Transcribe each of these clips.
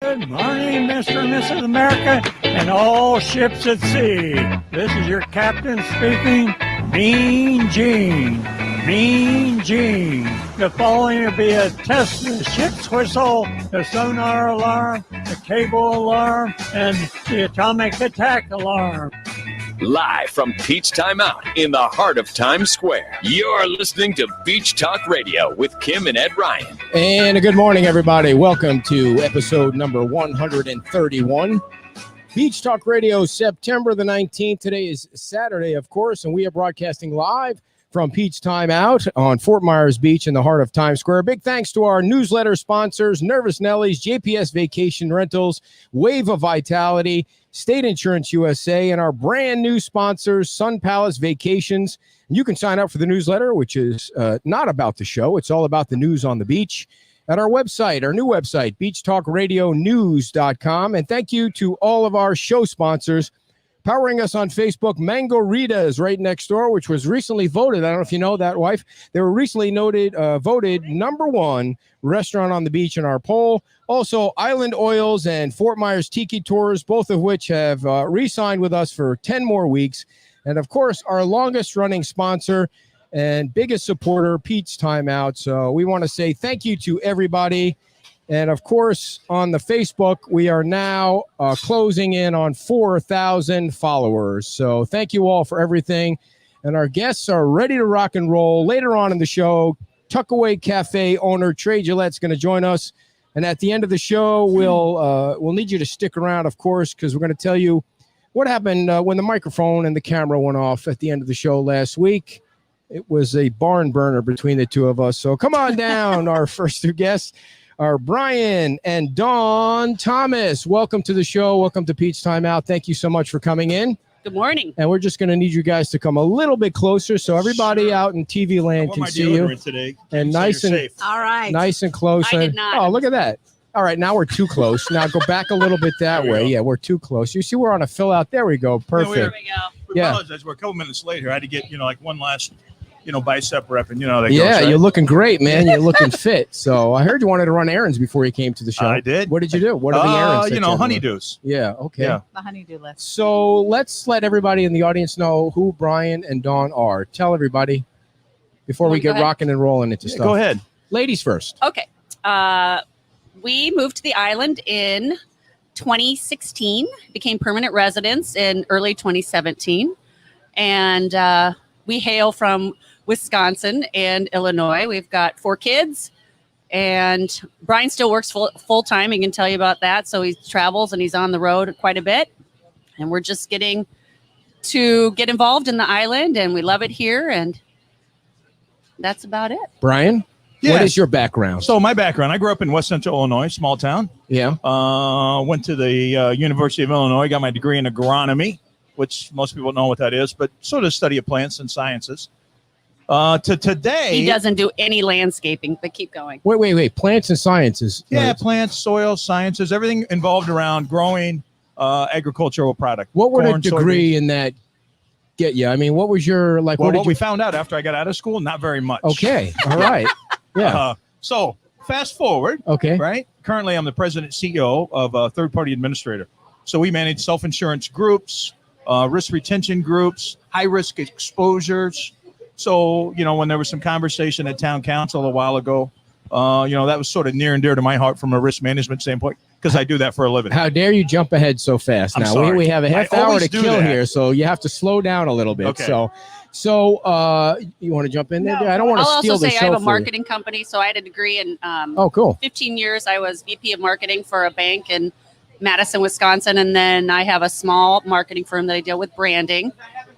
Good morning, Mr. and Mrs. America, and all ships at sea. This is your captain speaking, Mean Gene. Mean Gene. The following will be a test of the ship's whistle, the sonar alarm, the cable alarm, and the atomic attack alarm. Live from Peach Time Out in the heart of Times Square, you're listening to Beach Talk Radio with Kim and Ed Ryan. And a good morning, everybody. Welcome to episode number 131. Beach Talk Radio, September the 19th. Today is Saturday, of course, and we are broadcasting live from Peach Time Out on Fort Myers Beach in the heart of Times Square. Big thanks to our newsletter sponsors, Nervous Nellies, JPS Vacation Rentals, Wave of Vitality, State Insurance USA, and our brand new sponsors, Sun Palace Vacations. You can sign up for the newsletter, which is not about the show. It's all about the news on the beach at our website, our new website, beachtalkradionews.com. And thank you to all of our show sponsors. Powering us on Facebook, Mango Rita is right next door, which was recently voted. I don't know if you know that, wife. They were recently voted number one restaurant on the beach in our poll. Also, Island Oils and Fort Myers Tiki Tours, both of which have re-signed with us for 10 more weeks. And, of course, our longest-running sponsor and biggest supporter, Pete's Time Out. So we want to say thank you to everybody. And, of course, on the Facebook, we are now closing in on 4,000 followers. So thank you all for everything. And our guests are ready to rock and roll. Later on in the show, Tuckaway Cafe owner Tre Gillette is going to join us. And at the end of the show, we'll need you to stick around, of course, because we're going to tell you what happened when the microphone and the camera went off at the end of the show last week. It was a barn burner between the two of us. So come on down, our first two guests are Bryan and Dawn Thomas. Welcome to the show. Welcome to Peach Time Out. Thank you so much for coming in. Good morning. And we're just going to need you guys to come a little bit closer so everybody out in TV land can see you. Today. And nice and safe. All right. Nice and close. I did not. Oh, look at that. All right, now we're too close. Now go back a little bit that way. Yeah, we're too close. You see, we're on a fill out. There we go. Perfect. There we go. We apologize. We're a couple minutes late here. I had to get, like one last, bicep rep, and that goes, right? You're looking great, man. You're looking fit. So I heard you wanted to run errands before you came to the show. I did. What did you do? What are the errands? Honeydews. Yeah. Okay. Yeah. The honeydew list. So let's let everybody in the audience know who Bryan and Dawn are. Tell everybody before we get rocking and rolling into stuff. Go ahead. Ladies first. Okay. We moved to the island in 2016, became permanent residents in early 2017. And we hail from Wisconsin and Illinois. We've got 4 kids. And Bryan still works full time. He can tell you about that. So he travels and he's on the road quite a bit. And we're just getting to get involved in the island. And we love it here. And that's about it. Bryan? Yeah. What is your background? So my background, I grew up in West Central Illinois, small town. Yeah. Went to the University of Illinois, got my degree in agronomy, which most people know what that is, but sort of study of plants and sciences. To today. He doesn't do any landscaping, but keep going. Wait. Plants and sciences. Yeah, plants, soil, sciences, everything involved around growing agricultural product. What would corn, a degree soybeans. in that get you? I mean, what was your, like, Well, what we found out after I got out of school, not very much. Okay. All right. Yeah. So fast forward. Okay. Right. Currently, I'm the president CEO of a third-party administrator. So we manage self-insurance groups, risk retention groups, high-risk exposures. So, when there was some conversation at town council a while ago, that was sort of near and dear to my heart from a risk management standpoint, because I do that for a living. How dare you jump ahead so fast? I'm Now sorry. we have a half hour to kill that. here, so you have to slow down a little bit. Okay. So you want to jump in there? No. I don't want to I'll steal also the say show I have a for you. marketing company, so I had a degree in Oh, cool. 15 years. I was VP of marketing for a bank in Madison, Wisconsin, and then I have a small marketing firm that I deal with branding.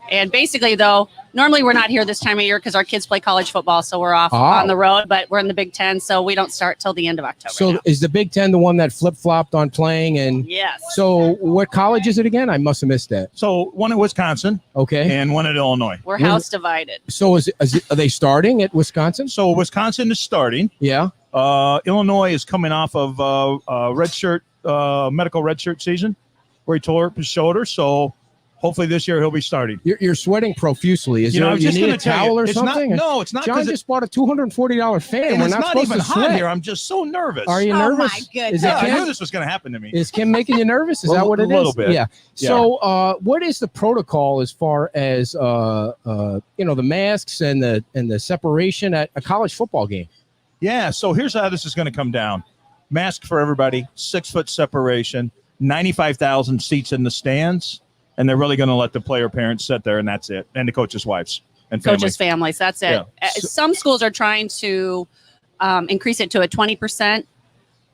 And basically, though, normally we're not here this time of year because our kids play college football, so we're off on the road, but we're in the Big Ten, so we don't start till the end of October. So now. is the Big Ten the one that flip-flopped on playing? And Yes. so what college is it again? I must have missed that. So one at Wisconsin Okay. and one at Illinois. We're house divided. So are they starting at Wisconsin? So Wisconsin is starting. Yeah. Illinois is coming off of medical redshirt season where he tore up his shoulder. So Hopefully this year he'll be starting. You're sweating profusely. Is You know, there, I was you just need a gonna tell towel you, or it's something? No, it's not. John 'cause just bought a $240 fan. and We're it's not not supposed even to hot sweat. here. I'm just so nervous. Are you Oh, nervous? my goodness. Is it Yeah, I Kim? knew this was going to happen to me. Is Kim making you nervous? Is A that what it is? little bit. Yeah. Yeah. So, what is the protocol as far as the masks and the separation at a college football game? Yeah. So here's how this is going to come down: mask for everybody, 6 foot separation, 95,000 seats in the stands, and they're really going to let the player parents sit there, and that's it, and the coaches' wives and families. Coaches' families. That's it. Yeah. Some schools are trying to increase it to a 20%,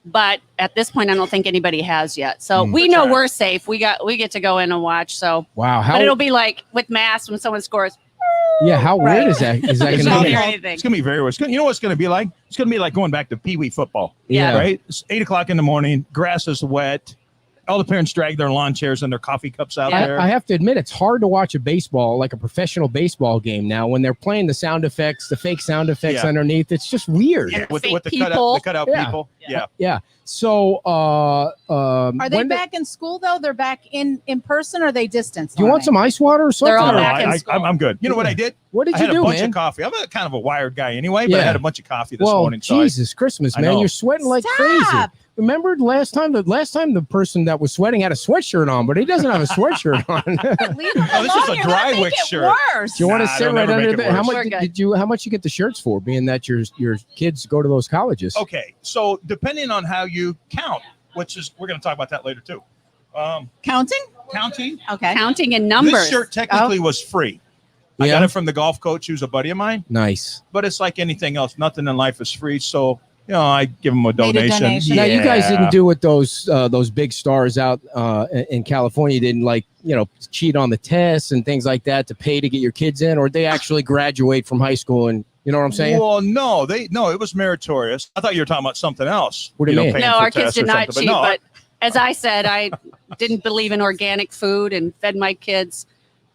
but at this point, I don't think anybody has yet. So we know we're safe. We get to go in and watch. So Wow. but it'll be like with masks when someone scores. Yeah. How weird is that? Is that It's going not to be? hear anything. It's going to be very weird. You know what it's going to be like? It's going to be like going back to Pee Wee football. Yeah. Right? It's 8 o'clock in the morning. Grass is wet. All the parents drag their lawn chairs and their coffee cups out there. I have to admit, it's hard to watch a baseball, like a professional baseball game now, when they're playing the sound effects, the fake sound effects Yeah. underneath. It's just weird. And with fake the people. cutout Yeah. people. Yeah. Yeah. So, Are they when back in school though? They're back in person, or are they distance? do you want some ice water or something? They're all No, back in I, school. I'm good. You know what I did? What did I you had do, a bunch man? of coffee. I'm a kind of a wired guy anyway, but I Yeah. had a bunch of coffee this Well, morning. So Jesus Christmas, I man, know. you're sweating like Stop. crazy. Remember the last time the person that was sweating had a sweatshirt on, but he doesn't have a sweatshirt on. Leave them Oh, this is alone. a You're gonna dry make wick it shirt. worse. Do you want to Nah, sit don't right ever under make the? it How worse. much We're good. how much you get the shirts for? Being that your kids go to those colleges. okay, so depending on how you count, which is we're going to talk about that later too. Counting? Counting. Okay. Counting in numbers. This shirt technically was free. I Yeah? got it from the golf coach who's a buddy of mine, Nice. but it's like anything else. Nothing in life is free. So, I give them a Made a donation. donation. Now you guys Yeah. didn't do what those big stars out in California didn't, like, cheat on the tests and things like that to pay to get your kids in, or they actually graduate from high school and you know what I'm saying? Well, no, it was meritorious. I thought you were talking about something else. What do you mean? paying No, for our kids tests or did not something, cheat, no, but as I said, I didn't believe in organic food and fed my kids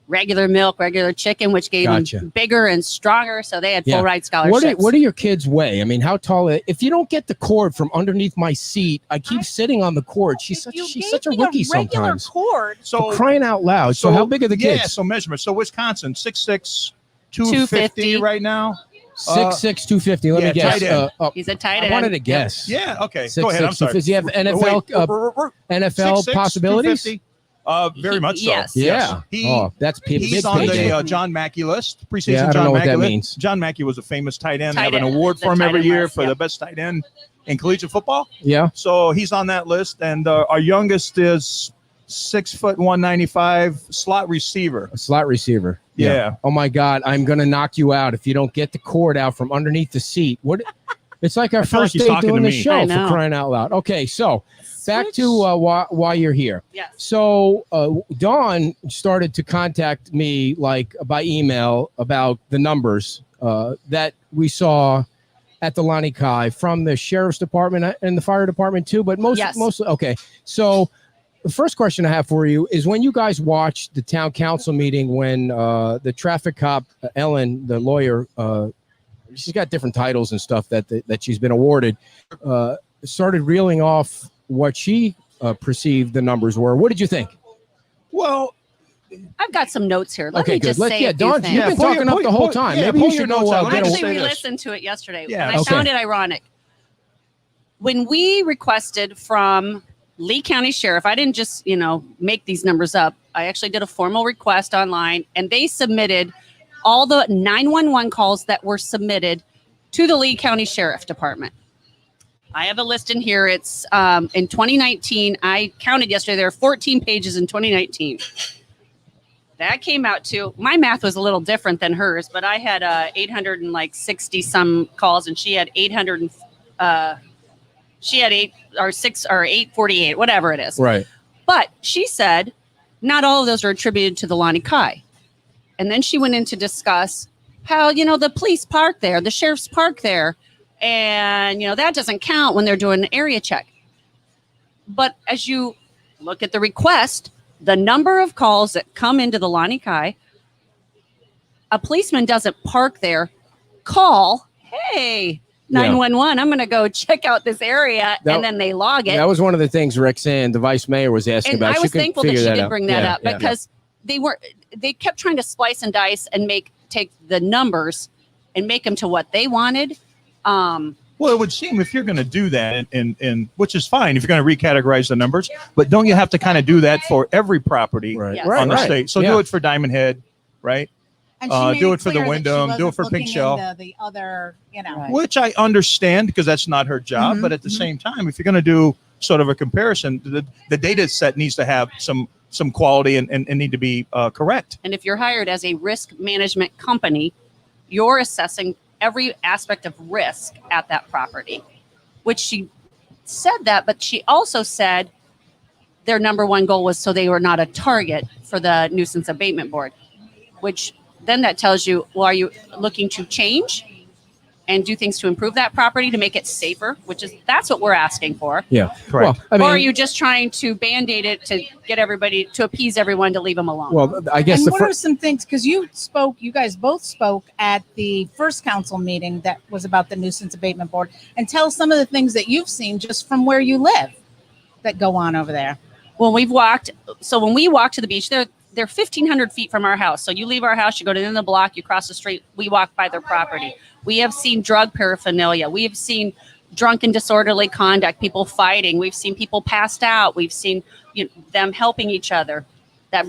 regular milk, regular chicken, which gave Gotcha. them bigger and stronger. So they had full Yeah. ride scholarships. What do your kids weigh? I mean, how tall? If you don't get the cord from underneath my seat, I keep sitting on the cord. She's If you such a gave rookie me regular sometimes. cord. so For crying out loud. So how big are the kids? Yeah, so measurement. So Wisconsin, 6'6", 250 250 right now. 6'6", 250. Let yeah, me guess. tight end. He's a tight I end. wanted to guess. Yeah, okay. 6'6", Go ahead. I'm sorry. 250. You have NFL NFL 6'6", possibilities? 250. Very much so. Yes. Yeah. He, that's big he's on payday. the John Mackey list. Preseason Yeah, I don't John know what Mackey that list. means. John Mackey was a famous tight end. They Tight have an end. award The for him tight every end year list, for yeah. the best tight end in collegiate football. Yeah. So he's on that list. And our youngest is 6 foot 195 slot receiver. A slot receiver. Yeah. Oh my God, I'm gonna knock you out if you don't get the cord out from underneath the seat. What? It's like our feel like first he's day talking doing to the me. show, I for know. crying out loud. Okay, so back to why you're here. Yes. So Dawn started to contact me like by email about the numbers that we saw at the Lani Kai from the sheriff's department and the fire department too, but mostly okay. So the first question I have for you is, when you guys watched the town council meeting when the traffic cop Ellen, the lawyer, she's got different titles and stuff that she's been awarded, started reeling off what she perceived the numbers were. What did you think? Well, I've got some notes here. Let Okay, me good. just Let's- say yeah, a few Dawn, things. you've been pull talking your- up the pull- whole time. yeah, Maybe pull you your should know notes out. Let me get just a, say Actually, we this. listened to it yesterday, Yeah, and I okay. found it ironic. When we requested from Lee County Sheriff, I didn't just, make these numbers up. I actually did a formal request online, and they submitted all the 911 calls that were submitted to the Lee County Sheriff Department. I have a list in here. It's in 2019. I counted yesterday. There are 14 pages in 2019. That came out to, my math was a little different than hers, but I had 860 some calls, and she had 800. She had 848, whatever it is. right. But she said not all of those are attributed to the Lani Kai. And then she went in to discuss how, the police park there, the sheriff's park there. And, that doesn't count when they're doing an area check. But as you look at the request, the number of calls that come into the Lani Kai, a policeman doesn't park there, call, hey, 911, I'm going to go check out this area, and then they log it. That was one of the things Rick and the vice mayor was asking And about. I was thankful that she did bring that up, Yeah. because they kept trying to splice and dice and take the numbers and make them to what they wanted. Well, it would seem if you're going to do that, and which is fine if you're going to recategorize the numbers, but don't you have to kind of do that for every property Right. Yes. on the state? So do it for Diamond Head, right? And she made do it for the clear that she Wyndham, do it wasn't for Pink looking Shell. into the other, Right. Which I understand because that's not her job. But at the same time, if you're going to do sort of a comparison, the data set needs to have some quality and need to be correct. And if you're hired as a risk management company, you're assessing every aspect of risk at that property, which she said that, but she also said their number one goal was so they were not a target for the nuisance abatement board, which then that tells you, well, are you looking to change and do things to improve that property to make it safer, that's what we're asking for. Yeah. Correct. Well, Or are you just trying to Band-Aid it to get everybody, to appease everyone to leave them alone? well, I guess And the what are first. some things, because you guys both spoke at the first council meeting that was about the nuisance abatement board, and tell some of the things that you've seen just from where you live that go on over there. When we walk to the beach, they're 1,500 feet from our house. So you leave our house, you go to the end of the block, you cross the street, we walk by their property. We have seen drug paraphernalia. We have seen drunken disorderly conduct, people fighting. We've seen people passed out. We've seen them helping each other. That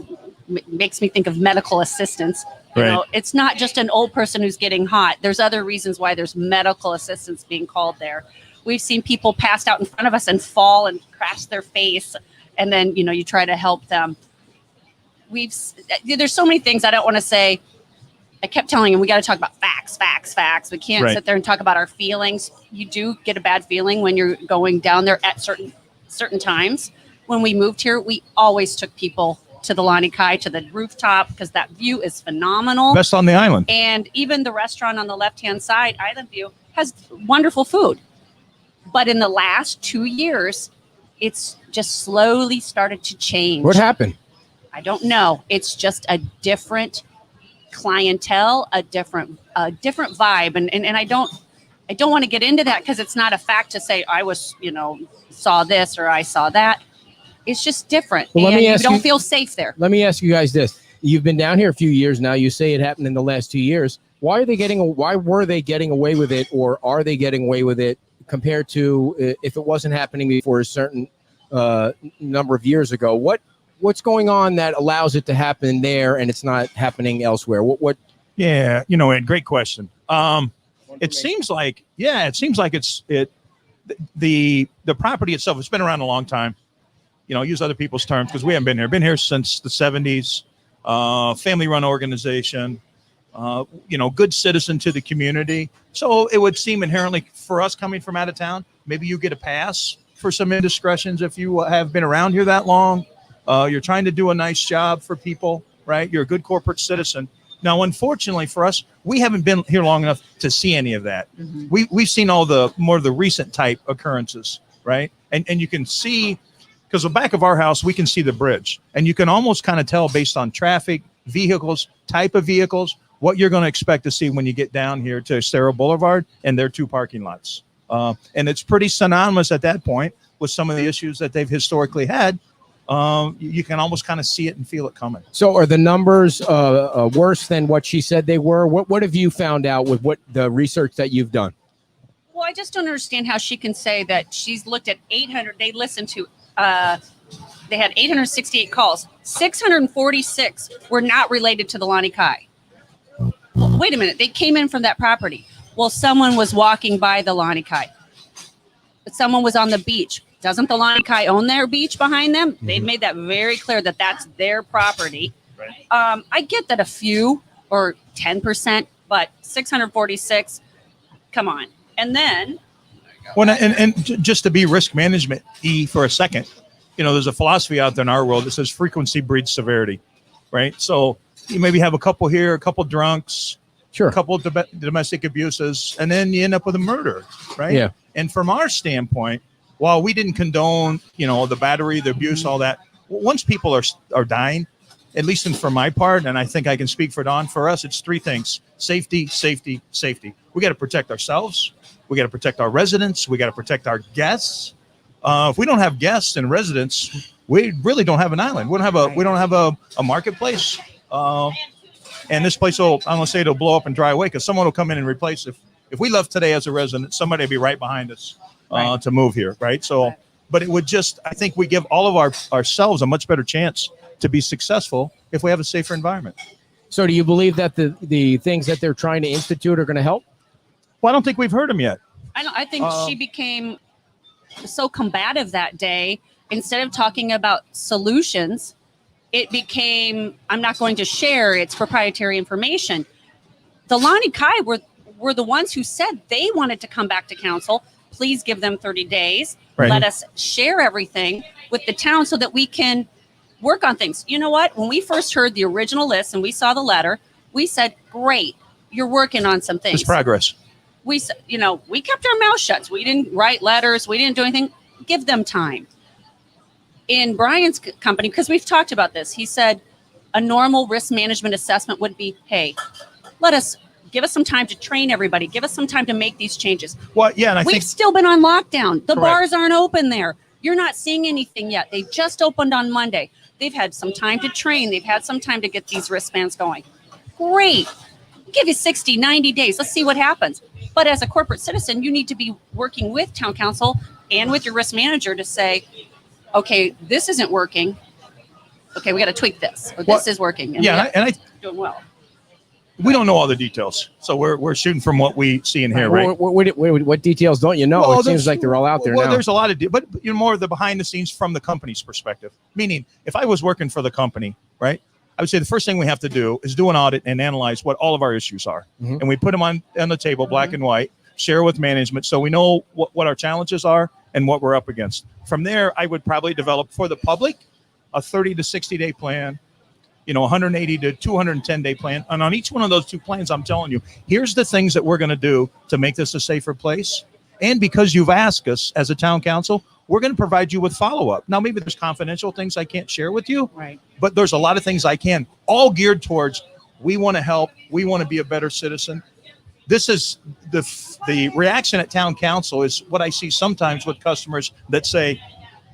makes me think of medical assistance. You Right. know, it's not just an old person who's getting hot. There's other reasons why there's medical assistance being called there. We've seen people passed out in front of us and fall and crash their face. And then, you try to help them. There's so many things I don't want to say. I kept telling him, we got to talk about facts. We can't Right. sit there and talk about our feelings. You do get a bad feeling when you're going down there at certain times. When we moved here, we always took people to the Lani Kai, to the rooftop, because that view is phenomenal. Best on the island. And even the restaurant on the left-hand side, Island View, has wonderful food. But in the last 2 years, it's just slowly started to change. What happened? I don't know. It's just a different clientele, a different vibe. And I don't want to get into that because it's not a fact to say I was, saw this or I saw that. It's just different. Well, let and me you ask don't you- feel safe there. Let me ask you guys this. You've been down here a few years now. You say it happened in the last 2 years. Why were they getting away with it, or are they getting away with it compared to if it wasn't happening before a certain number of years ago? What's going on that allows it to happen there and it's not happening elsewhere? What? Yeah, Ed, great question. It seems like it's the property itself. It's been around a long time. Use other people's terms because we haven't been here. Been here since the 70s. Family-run organization. Good citizen to the community. So it would seem inherently for us coming from out of town, maybe you get a pass for some indiscretions if you have been around here that long. You're trying to do a nice job for people, right? You're a good corporate citizen. Now, unfortunately for us, we haven't been here long enough to see any of that. Mm-hmm. We've seen all the more of the recent type occurrences, right? And you can see, because the back of our house, we can see the bridge. And you can almost kind of tell based on traffic, vehicles, type of vehicles, what you're going to expect to see when you get down here to Estero Boulevard and their two parking lots. And it's pretty synonymous at that point with some of the issues that they've historically had. You can almost kind of see it and feel it coming. So are the numbers worse than what she said they were? What have you found out with what the research that you've done? Well, I just don't understand how she can say that she's looked at 800. They listened to, they had 868 calls. 646 were not related to the Lani Kai. Wait a minute. They came in from that property. Well, someone was walking by the Lani Kai. But someone was on the beach. Doesn't the Lani Kai own their beach behind them? Mm-hmm. They've made that very clear that that's their property. Right. I get that a few or 10%, but 646, come on. And then. Well, and just to be risk management for a second, there's a philosophy out there in our world that says frequency breeds severity, right? So you maybe have a couple here, a couple drunks, sure, a couple of domestic abuses, and then you end up with a murder, right? Yeah. And from our standpoint, while we didn't condone, the battery, the abuse, all that, once people are dying, at least for my part, and I think I can speak for Don, for us, it's three things: safety, safety, safety. We got to protect ourselves. We got to protect our residents. We got to protect our guests. If we don't have guests and residents, we really don't have an island. We don't have a marketplace. And this place I'm gonna say it'll blow up and dry away because someone will come in and replace it. If we left today as a resident, somebody will be right behind us to move here, right? So, but it would just, I think we give all of ourselves a much better chance to be successful if we have a safer environment. So do you believe that the things that they're trying to institute are going to help? Well, I don't think we've heard them yet. I think she became so combative that day. Instead of talking about solutions, it became, I'm not going to share, it's proprietary information. The Lonnie Kai were the ones who said they wanted to come back to council. Please give them 30 days. Right. Let us share everything with the town so that we can work on things. You know what? When we first heard the original list and we saw the letter, we said, great, you're working on some things. It's progress. We kept our mouth shut. We didn't write letters. We didn't do anything. Give them time. In Bryan's company, because we've talked about this, he said a normal risk management assessment would be, hey, give us some time to train everybody. Give us some time to make these changes. Well, yeah, and I We've think still been on lockdown. The Correct. bars aren't open there. You're not seeing anything yet. They just opened on Monday. They've had some time to train. They've had some time to get these wristbands going. Great. Give you 60, 90 days. Let's see what happens. But as a corporate citizen, you need to be working with town council and with your risk manager to say, okay, this isn't working. Okay, we got to tweak this. Or this is working. And I doing well. we don't know all the details, so we're shooting from what we see and hear, right? What details don't you know? Well, it seems like they're all out there now. There's a lot of, but more of the behind the scenes from the company's perspective. Meaning, if I was working for the company, right, I would say the first thing we have to do is do an audit and analyze what all of our issues are, and we put them on the table, black and white, share with management, so we know what our challenges are and what we're up against. From there, I would probably develop for the public a 30 to 60 day plan. 180 to 210 day plan. And on each one of those two plans, I'm telling you, here's the things that we're going to do to make this a safer place. And because you've asked us as a town council, we're going to provide you with follow-up. Now, maybe there's confidential things I can't share with you, right? But there's a lot of things I can, all geared towards, we want to help. We want to be a better citizen. This is the reaction at town council is what I see sometimes with customers that say,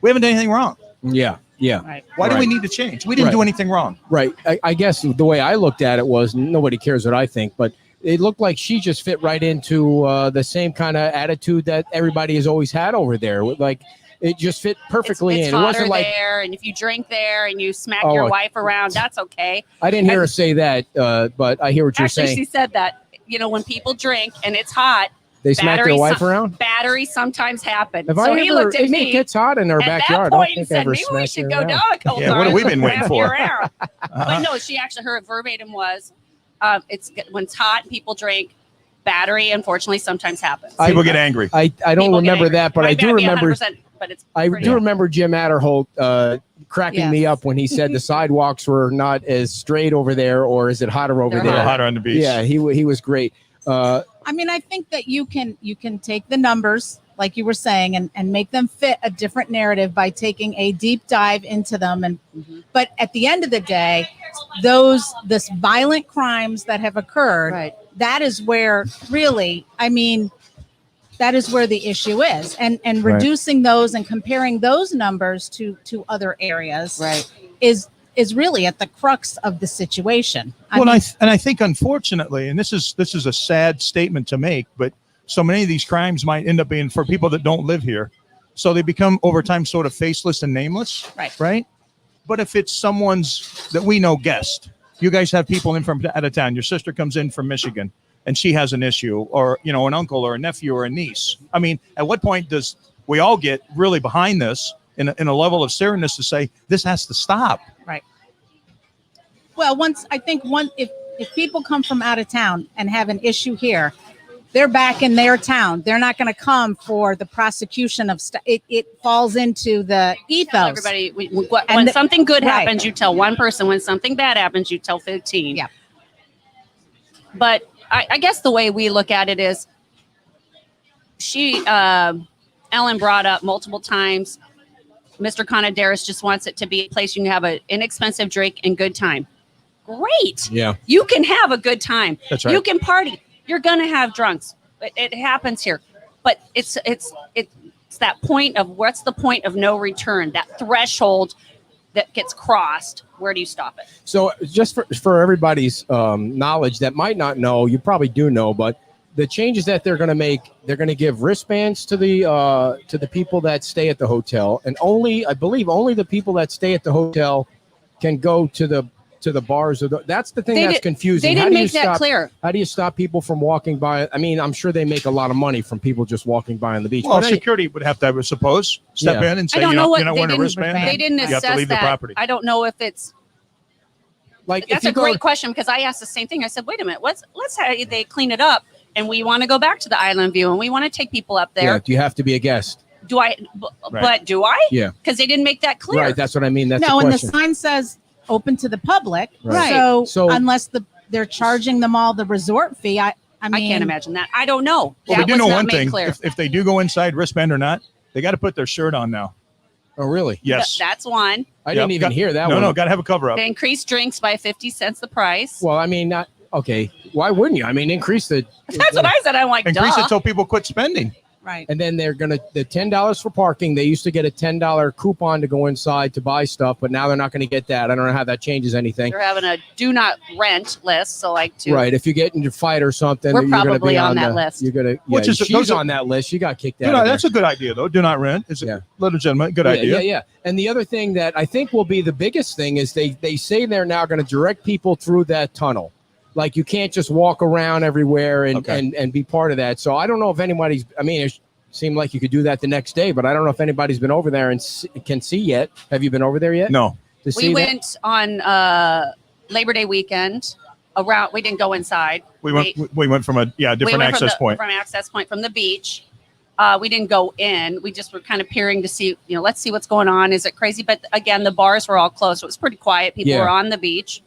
we haven't done anything wrong. Yeah. Right. Why do we need to change? We didn't do anything wrong. Right. I guess the way I looked at it was nobody cares what I think, but it looked like she just fit right into the same kind of attitude that everybody has always had over there. Like it just fit perfectly it's in. It wasn't like there, and if you drink there and you smack your wife around, that's okay. I didn't hear her say that, but I hear what you're Actually, saying. she said that. When people drink and it's hot, they smack their wife around. Batteries sometimes happen. He looked at me. It gets hot in our backyard. That point, I he said, maybe we should go down a couple times. What have we been waiting for? But no, her verbatim was, it's when it's hot and people drink, battery unfortunately sometimes happens. People get angry. I don't remember that, but I do remember. But it's I do remember Jim Adderholt cracking me up when he said the sidewalks were not as straight over there, or is it hotter over there? Hotter on the beach. Yeah, he was great. I think that you can take the numbers, like you were saying, and make them fit a different narrative by taking a deep dive into them. But at the end of the day, this violent crimes that have occurred, that is where really, that is where the issue is, and reducing those and comparing those numbers to other areas, is really at the crux of the situation. I think unfortunately, and this is a sad statement to make, but so many of these crimes might end up being for people that don't live here, so they become over time sort of faceless and nameless, right? But if it's someone's that we know guest, you guys have people in from out of town. Your sister comes in from Michigan, and she has an issue, or an uncle or a nephew or a niece. At what point does we all get really behind this in a level of seriousness to say this has to stop? Right. Well, if people come from out of town and have an issue here, they're back in their town. They're not going to come for the prosecution of stuff. It falls into the ethos. Tell everybody, when something good happens, you tell one person. When something bad happens, you tell 15. Yeah. But I guess the way we look at it is, Ellen brought up multiple times, Mr. Conadaris just wants it to be a place you can have an inexpensive drink and good time. Great. Yeah. You can have a good time. That's right. You can party. You're going to have drunks. It happens here. But it's It's that point of what's the point of no return, that threshold that gets crossed. Where do you stop it? So just for everybody's knowledge that might not know, you probably do know, but the changes that they're going to make, they're going to give wristbands to the people that stay at the hotel, and I believe only the people that stay at the hotel can go to the bars. That's the thing that's confusing. They didn't make that clear. How do you stop people from walking by? I mean, I'm sure they make a lot of money from people just walking by on the beach. Well, security would have to, I suppose, step in and say, you're not wearing a wristband. They didn't assess you have to leave that. the property. I don't know if it's like. That's a great question, because I asked the same thing. I said, wait a minute, let's have they clean it up, and we want to go back to the Island View, and we want to take people up there. Yeah. Do you have to be a guest? Do I? But do I? Yeah. Because they didn't make that clear. Right. That's what I mean. That's No, the and the question. sign says open to the public. Right. So unless they're charging them all the resort fee, I mean, I can't imagine that. I don't know. Well, That we do was know not one made thing. clear. If they do go inside, wristband or not, they got to put their shirt on now. Oh, really? Yes. That's one. I didn't even hear that No, one. no, got to have a cover up. They increased drinks by 50 cents the price. Well, I mean, not okay. Why wouldn't you? I mean, increase the. That's what I said. I'm like, Increase duh. it so people quit spending. right. And then they're gonna the $10 for parking. They used to get a $10 coupon to go inside to buy stuff, but now they're not going to get that. I don't know how that changes anything. They're having a do not rent list. So like to Right. If you get into a fight or something, We're you're gonna probably be on that the, list. You're gonna. Yeah, Which is- she's those are- on that list. She got kicked You out. know, of that's there. a good idea, though. Do not rent. It's a legitimate, good idea. Yeah. And the other thing that I think will be the biggest thing is they say they're now going to direct people through that tunnel. Like you can't just walk around everywhere and be part of that. So I don't know if anybody's. I mean, it seemed like you could do that the next day, but I don't know if anybody's been over there and can see yet. Have you been over there yet? No. To see we that? went on Labor Day weekend around. We didn't go inside. We went from a different access point. From access point from the beach. We didn't go in. We just were kind of peering to see, let's see what's going on. Is it crazy? But again, the bars were all closed. So it was pretty quiet. People were on the beach,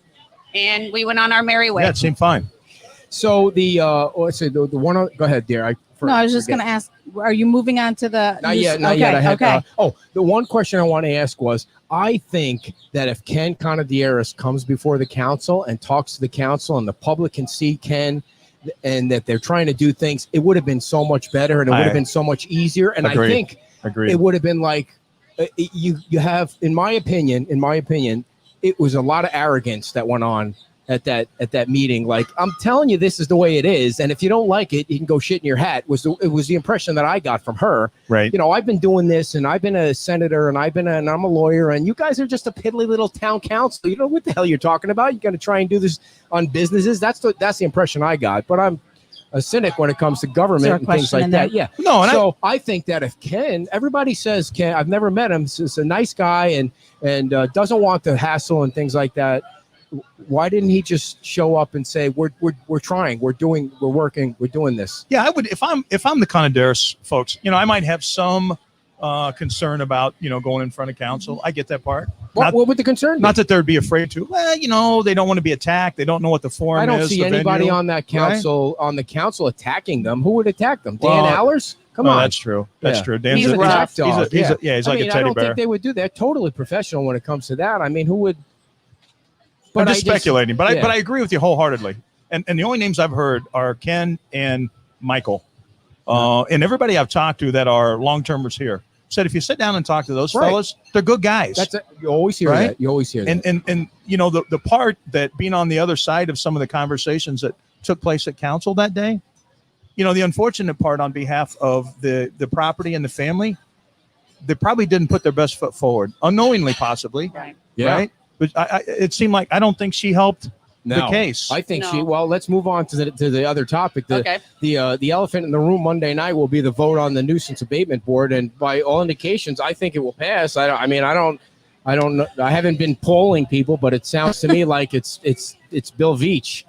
and we went on our merry way. Yeah, it seemed fine. So the let's see the one. Go ahead, dear. I was just going to ask, are you moving on to the? Not yet. I had, the one question I want to ask was, I think that if Ken Conadieris comes before the council and talks to the council and the public can see Ken and that they're trying to do things, it would have been so much better and it would have been so much easier. And Agreed. I think it would have been like you have, in my opinion, it was a lot of arrogance that went on at that meeting. Like, I'm telling you, this is the way it is, and if you don't like it, you can go shit in your hat. It was the impression that I got from her. Right. I've been doing this, and I've been a senator, and I'm a lawyer, and you guys are just a piddly little town council. You know what the hell you're talking about? You're going to try and do this on businesses. That's the impression I got. But I'm a cynic when it comes to government and things like that. Yeah. No, and so I think that if Ken, everybody says Ken, I've never met him. He's a nice guy and doesn't want the hassle and things like that. Why didn't he just show up and say we're trying, we're working, we're doing this? Yeah, I would if I'm the Conadieris folks. I might have some concern about going in front of council. I get that part. What would the concern be? Not that they'd be afraid to. Well, they don't want to be attacked. They don't know what the forum is. I don't see anybody on that council on the council attacking them. Who would attack them? Dan Allers? Come on. That's true. That's true. Dan's He's a rough. he's like a teddy I don't bear. think they would do that. Totally professional when it comes to that. I mean, who would? I'm just speculating, but I agree with you wholeheartedly. And the only names I've heard are Ken and Michael, and everybody I've talked to that are long-termers here said if you sit down and talk to those fellas, they're good guys. You always hear that. You always hear that. And the part that being on the other side of some of the conversations that took place at council that day, the unfortunate part on behalf of the property and the family, they probably didn't put their best foot forward, unknowingly possibly. Right. Yeah. Right. But it seemed like I don't think she helped the case. I think she. Well, let's move on to the other topic. The elephant in the room Monday night will be the vote on the nuisance abatement board, and by all indications, I think it will pass. I don't know. I haven't been polling people, but it sounds to me like it's Bill Veach.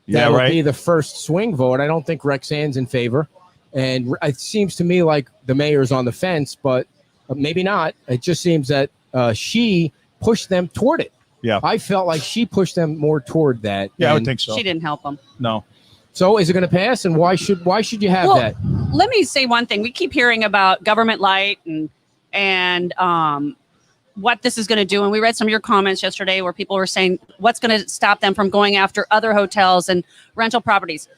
That will be the first swing vote. I don't think Rexanne's in favor, and it seems to me like the mayor's on the fence, but maybe not. It just seems that she pushed them toward it. Yeah. I felt like she pushed them more toward that. Yeah, I would think so. She didn't help them. No. So is it going to pass? And why should you have that? Let me say one thing. We keep hearing about government light and what this is going to do. And we read some of your comments yesterday where people were saying what's going to stop them from going after other hotels and rental properties.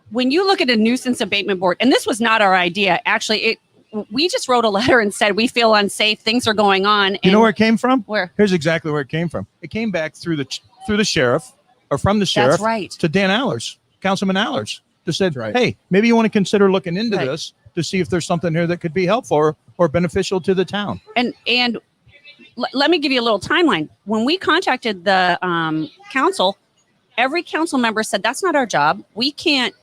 When you look at a nuisance abatement board, and this was not our idea. Actually, we just wrote a letter and said we feel unsafe. Things are going on. You know where it came from? Where? Here's exactly where it came from. It came back through the sheriff, or from the sheriff, That's right. to Dan Allers, Councilman Allers, that said, Right. hey, maybe you want to consider looking into Right. this to see if there's something here that could be helpful or beneficial to the town. And let me give you a little timeline. When we contacted the council, every council member said that's not our job. We can't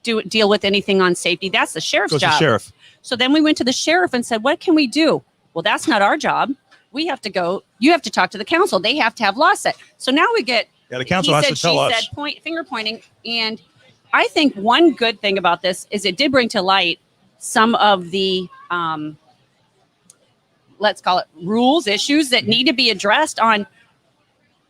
deal with anything on safety. That's the sheriff's Goes job. the sheriff. So then we went to the sheriff and said, what can we do? Well, that's not our job. We have to go. You have to talk to the council. They have to have law set. So now we get. Yeah, the council he has said, to tell she us. said, finger pointing. And I think one good thing about this is it did bring to light some of the, let's call it rules, issues that need to be addressed on.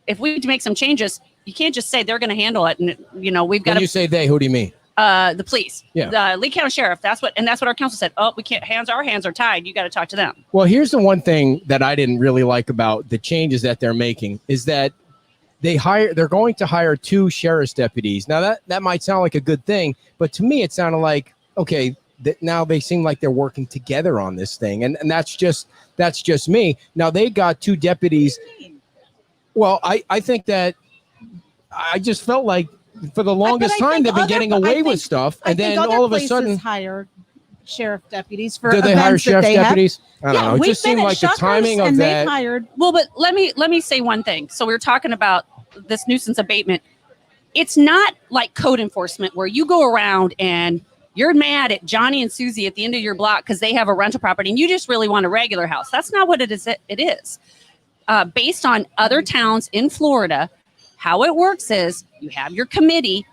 If we need to make some changes, you can't just say they're going to handle it. And, we've got When you say they, who do you mean? the police, Yeah. the Lee County Sheriff. That's what our council said. Oh, we can't, our hands are tied. You got to talk to them. Well, here's the one thing that I didn't really like about the changes that they're making is that they're going to hire 2 sheriff's deputies. Now that might sound like a good thing, but to me it sounded like, okay, that now they seem like they're working together on this thing. And that's just me. Now they got 2 deputies. Well, I think that I just felt like for the longest time they've been getting away with stuff, and then all of a sudden hire sheriff deputies for do they hire events that sheriff's they have. deputies? I don't know. It we've just seemed been at like the Shuckers timing of and that. they've hired. Well, but let me say one thing. So we were talking about this nuisance abatement. It's not like code enforcement where you go around and you're mad at Johnny and Susie at the end of your block because they have a rental property and you just really want a regular house. That's not what it is. It is based on other towns in Florida. How it works is you have your committee.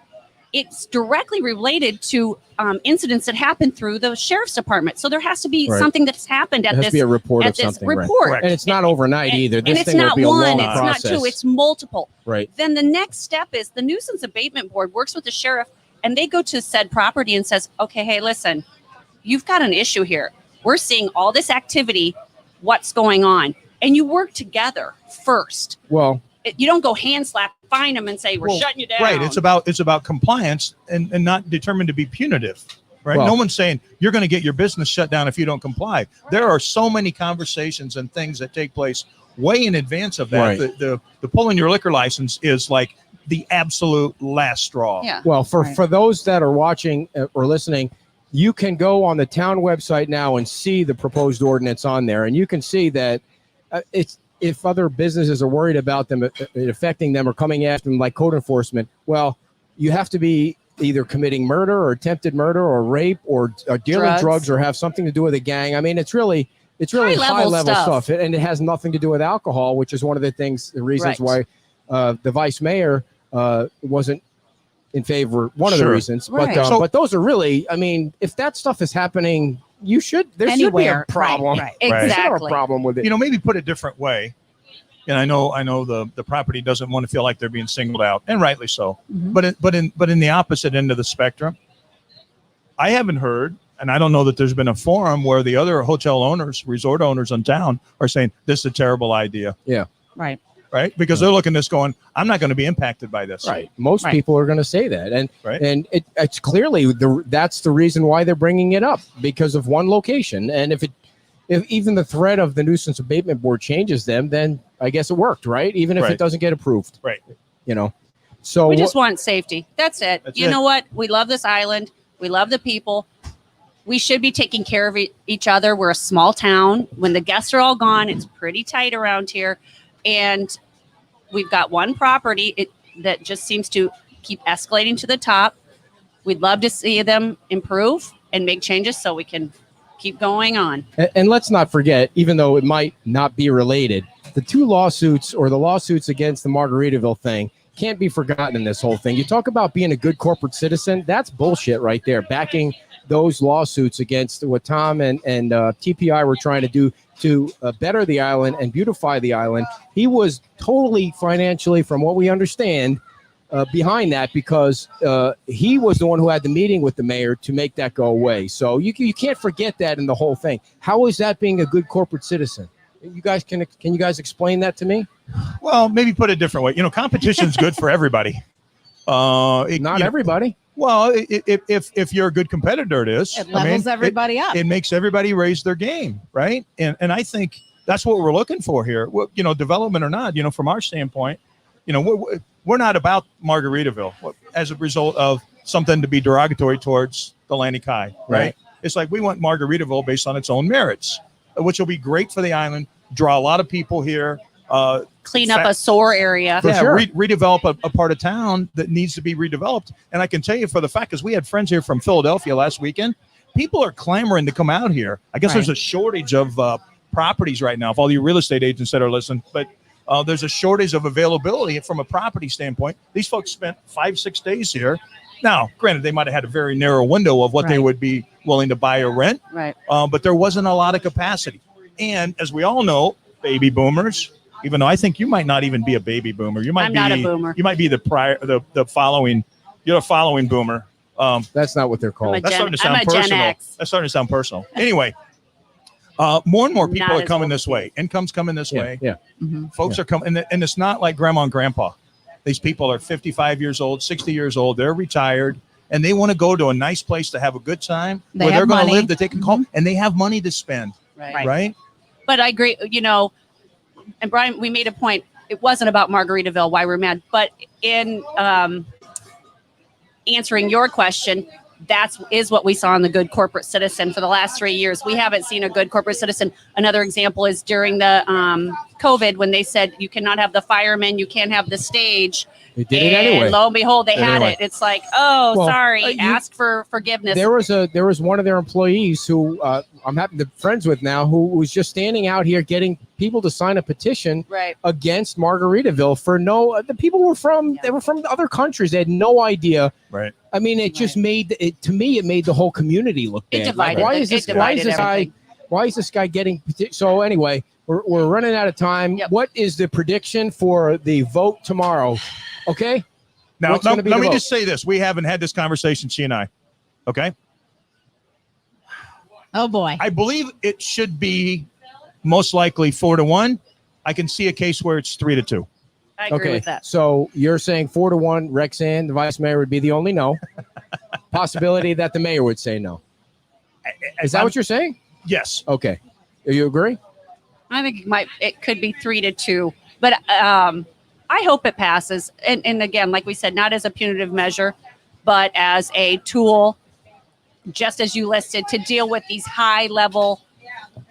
It's directly related to incidents that happen through the sheriff's department. So there has to be Right. something that's happened at There has this. to be a report at of this something, right. report. Correct. And it's not overnight either. This and it's thing will not be a one, long it's process. not 2, it's multiple. Right. Then the next step is the nuisance abatement board works with the sheriff and they go to said property and says, okay, hey, listen, you've got an issue here. We're seeing all this activity. What's going on? And you work together first. Well, You don't go hand slap, find them and say, we're Well, shutting you down. Right. It's about compliance and not determined to be punitive. Right. Well- No one's saying you're going to get your business shut down if you don't comply. There are so many conversations and things that take place way in advance of that. Right. The pulling your liquor license is like the absolute last straw. Yeah. well, for Right. those that are watching or listening, you can go on the town website now and see the proposed ordinance on there, and you can see that it's. If other businesses are worried about them it affecting them or coming after them like code enforcement, well, you have to be either committing murder or attempted murder or rape or dealing drugs or have something to do with a gang. I mean, it's really high level stuff. And it has nothing to do with alcohol, which is one of the reasons Right. why the vice mayor wasn't in favor. One of the Sure. reasons, Right. but those are really, I mean, if that stuff is happening, there should be Anywhere. a problem. Right. There should have a Exactly. problem with it. Maybe put a different way. And I know the property doesn't want to feel like they're being singled out, and rightly so. Mhm. But in the opposite end of the spectrum, I haven't heard, and I don't know that there's been a forum where the other hotel owners, resort owners in town are saying this is a terrible idea, Right. right? Because they're looking at this going, I'm not going to be impacted by this. Right. Most Right. people are going to say that. And Right. and it's clearly that's the reason why they're bringing it up, because of one location. And if even the threat of the nuisance abatement board changes them, then I guess it worked, right? Even if Right. it doesn't get approved. Right. So We just want safety. That's it. That's You it. know what? We love this island. We love the people. We should be taking care of each other. We're a small town. When the guests are all gone, it's pretty tight around here. And we've got one property that just seems to keep escalating to the top. We'd love to see them improve and make changes so we can keep going on. And let's not forget, even though it might not be related, the 2 lawsuits or the lawsuits against the Margaritaville thing can't be forgotten in this whole thing. You talk about being a good corporate citizen. That's bullshit right there. Backing those lawsuits against what Tom and TPI were trying to do to better the island and beautify the island. He was totally financially, from what we understand, behind that, because he was the one who had the meeting with the mayor to make that go away. So you can't forget that in the whole thing. How is that being a good corporate citizen? You guys can you guys explain that to me? Well, maybe put it a different way. Competition's good for everybody. Not everybody. Well, if you're a good competitor, it is. It levels everybody up. It makes everybody raise their game, right? And I think that's what we're looking for here. Well, development or not, from our standpoint, we're not about Margaritaville as a result of something to be derogatory towards the Lanny Kai, right? It's like we want Margaritaville based on its own merits, which will be great for the island, draw a lot of people here. Clean up a sore area. Redevelop a part of town that needs to be redeveloped. And I can tell you for the fact, because we had friends here from Philadelphia last weekend, people are clamoring to come out here. I guess there's a shortage of properties right now, if all you real estate agents that are listening, but there's a shortage of availability from a property standpoint. These folks spent 5-6 days here. Now, granted, they might have had a very narrow window of what they would be willing to buy or rent, but there wasn't a lot of capacity. And as we all know, baby boomers, even though I think you might not even be a baby boomer, I'm not a boomer. You might be the following. You're a following boomer. That's not what they're called. That's starting to sound personal. That's starting to sound personal. Anyway, more and more people are coming this way. Income's coming this way. Yeah. Folks are coming, and it's not like grandma and grandpa. These people are 55 years old, 60 years old. They're retired, and they want to go to a nice place to have a good time where they're going to live, that they can call, and they have money to spend. Right. But I agree, and Brian, we made a point. It wasn't about Margaritaville, why we're mad. But in answering your question, that is what we saw in the good corporate citizen for the last 3 years. We haven't seen a good corporate citizen. Another example is during the COVID, when they said you cannot have the firemen, you can't have the stage. They did it anyway. Lo and behold, they had it. It's like, sorry, ask for forgiveness. There was one of their employees who I'm happy to be friends with now, who was just standing out here getting people to sign a petition against Margaritaville for the people were from they were from other countries. They had no idea. Right. I mean, it just made it to me. It made the whole community look bad. It divided. Why is this guy getting? So anyway, we're running out of time. Yep. What is the prediction for the vote tomorrow? Okay. Now, let me just say this. We haven't had this conversation, she and I. Okay. Oh, boy. I believe it should be most likely 4-1. I can see a case where it's 3-2. I agree with that. So you're saying 4-1, Rexanne, the vice mayor, would be the only no. Possibility that the mayor would say no. Is that what you're saying? Yes. Okay. You agree? I think it could be 3-2. But I hope it passes. And again, like we said, not as a punitive measure, but as a tool, just as you listed, to deal with these high-level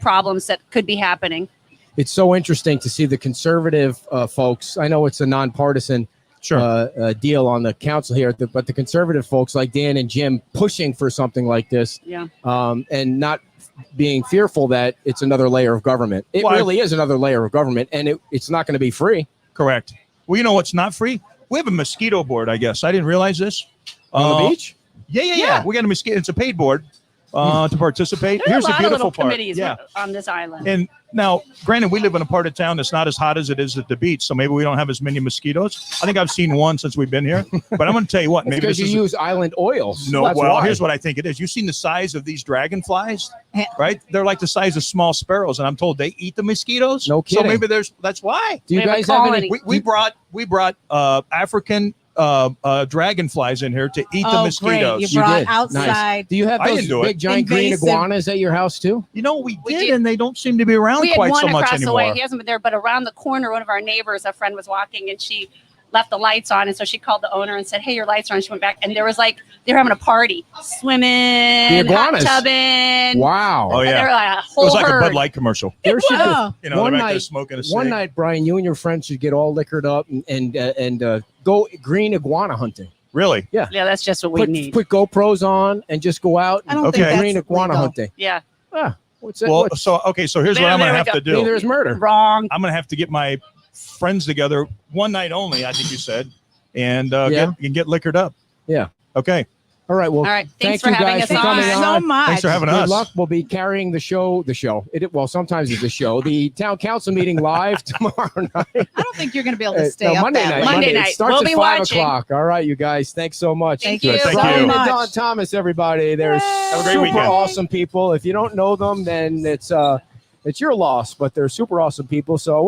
problems that could be happening. It's so interesting to see the conservative folks. I know it's a nonpartisan deal on the council here, but the conservative folks like Dan and Jim pushing for something like this, and not being fearful that it's another layer of government. It really is another layer of government, and it's not going to be free. Correct. Well, you know what's not free? We have a mosquito board, I guess. I didn't realize this. On the beach? Yeah. We got a mosquito. It's a paid board to participate. There's Here's the beautiful part. Committees on this island. And now, granted, we live in a part of town that's not as hot as it is at the beach, so maybe we don't have as many mosquitoes. I think I've seen one since we've been here. But I'm going to tell you what. Maybe because you use island oils. No, here's what I think it is. You've seen the size of these dragonflies, right? They're like the size of small sparrows, and I'm told they eat the mosquitoes. No kidding. So maybe that's why. Do you guys have any? We brought African dragonflies in here to eat the mosquitoes. Great. You brought outside. Nice. Do you have those big giant green iguanas at your house too? We did, and they don't seem to be around quite so much anymore. He hasn't been there, but around the corner, one of our neighbors, a friend was walking, and she left the lights on, and so she called the owner and said, "Hey, your lights are on." She went back, and there was they were having a party, swimming, hot tubbing. Wow! Oh yeah, and they were like a whole it was like herd. a Bud Light commercial. There should be, one night smoking a cig. One night, Brian, you and your friends should get all liquored up and go green iguana hunting. Really? Yeah. Yeah, that's just what we need. Put GoPros on and just go out and green iguana hunting. Yeah. What's that? Well, so here's what I'm going to have to do. Neither is murder. Wrong. I'm going to have to get my friends together one night only, I think you said, and get liquored up. Yeah. Okay. All right. Well, all right. Thanks thank for you having guys us for coming so on. much. Thanks for having us. Good luck. We'll be carrying the show. Sometimes it's the show. The town council meeting live tomorrow night. I don't think you're going to be able to stay up Monday that night. late. Monday night. It starts We'll at be 5 watching. o'clock. All right, you guys. Thanks so much. Thank you. Thank Brian you. and Don Thomas, everybody. They're a great super weekend. awesome people. If you don't know them, then it's your loss. But they're super awesome people. So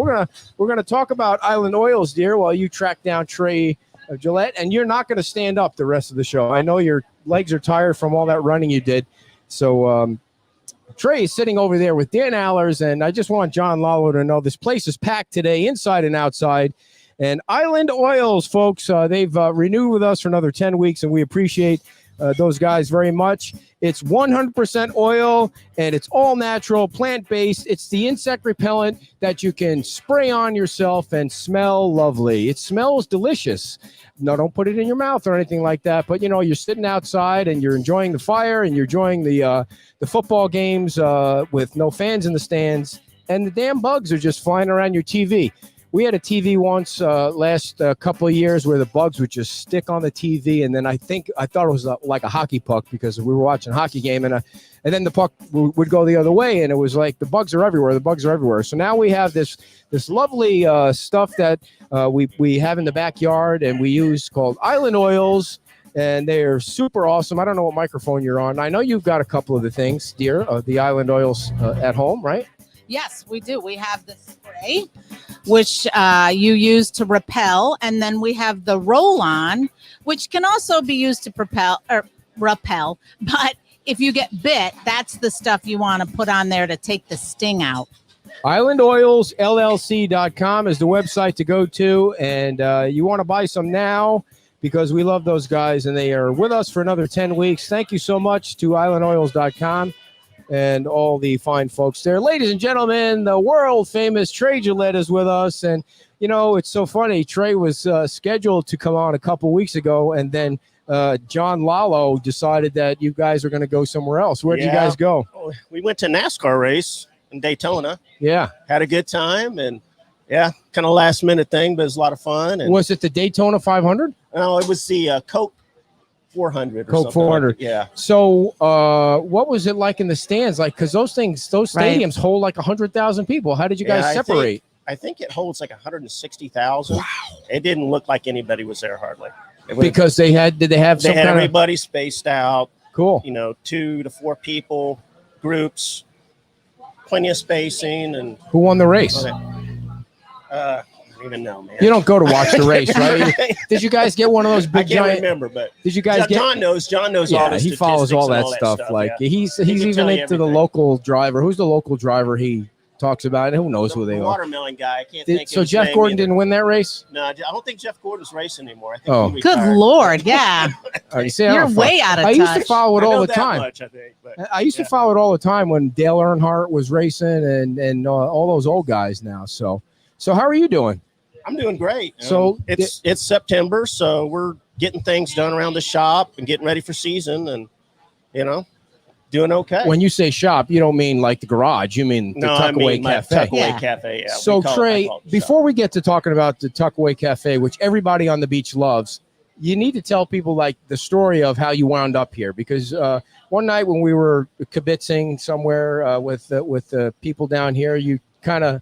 we're gonna talk about Island Oils, dear, while you track down Tre Gillette, and you're not going to stand up the rest of the show. I know your legs are tired from all that running you did. So Tre is sitting over there with Dan Allers, and I just want John Lalo to know this place is packed today, inside and outside. And Island Oils, folks, they've renewed with us for another 10 weeks, and we appreciate those guys very much. It's 100% oil, and it's all natural, plant-based. It's the insect repellent that you can spray on yourself and smell lovely. It smells delicious. No, don't put it in your mouth or anything like that. But, you're sitting outside, and you're enjoying the fire, and you're enjoying the football games with no fans in the stands, and the damn bugs are just flying around your TV. We had a TV once last couple of years where the bugs would just stick on the TV, and then I thought it was like a hockey puck because we were watching a hockey game, and then the puck would go the other way, and it was like the bugs are everywhere. The bugs are everywhere. So now we have this lovely stuff that we have in the backyard, and we use called Island Oils, and they're super awesome. I don't know what microphone you're on. I know you've got a couple of the things, dear, the Island Oils at home, right? Yes, we do. We have the spray, which you use to repel, and then we have the roll-on, which can also be used to repel. But if you get bit, that's the stuff you want to put on there to take the sting out. IslandOilsLLC.com is the website to go to, and you want to buy some now because we love those guys, and they are with us for another 10 weeks. Thank you so much to IslandOils.com. And all the fine folks there. Ladies and gentlemen, the world-famous Tre Gillette is with us. And, it's so funny. Tre was scheduled to come on a couple weeks ago, and then John Lalo decided that you guys are going to go somewhere else. Where did you guys go? We went to a NASCAR race in Daytona. Yeah. Had a good time, and, kind of last-minute thing, but it was a lot of fun. And, was it the Daytona 500? No, it was the Coke 400 or Coke 400. like yeah. So what was it like in the stands? Like, because those stadiums hold like 100,000 people. How did you guys separate? I think it holds like 160,000. Wow. It didn't look like anybody was there hardly. Because they had everybody spaced out. Cool. 2 to 4 people, groups, plenty of spacing. And who won the race? I don't even know, man. You don't go to watch the race, right? Did you guys get one of those big giant? I can't remember, but did you guys get? John knows all the statistics. He follows all that stuff. Like he's even into the local driver. Who's the local driver he talks about? Who knows who they are? Watermelon guy. I can't think. So Jeff Gordon didn't win that race? No, I don't think Jeff Gordon's racing anymore. I think good Lord, yeah. You're way out of touch. I used to follow it all the time. Much, I think, but, I used to follow it all the time when Dale Earnhardt was racing and all those old guys now. So how are you doing? I'm doing great. So it's September, so we're getting things done around the shop and getting ready for season, and doing okay. When you say shop, you don't mean like the garage. You mean the Tuckaway Cafe. Tuckaway Cafe. Yeah. So Tre, before we get to talking about the Tuckaway Cafe, which everybody on the beach loves, you need to tell people like the story of how you wound up here. Because one night when we were kibitzing somewhere with the people down here, you kind of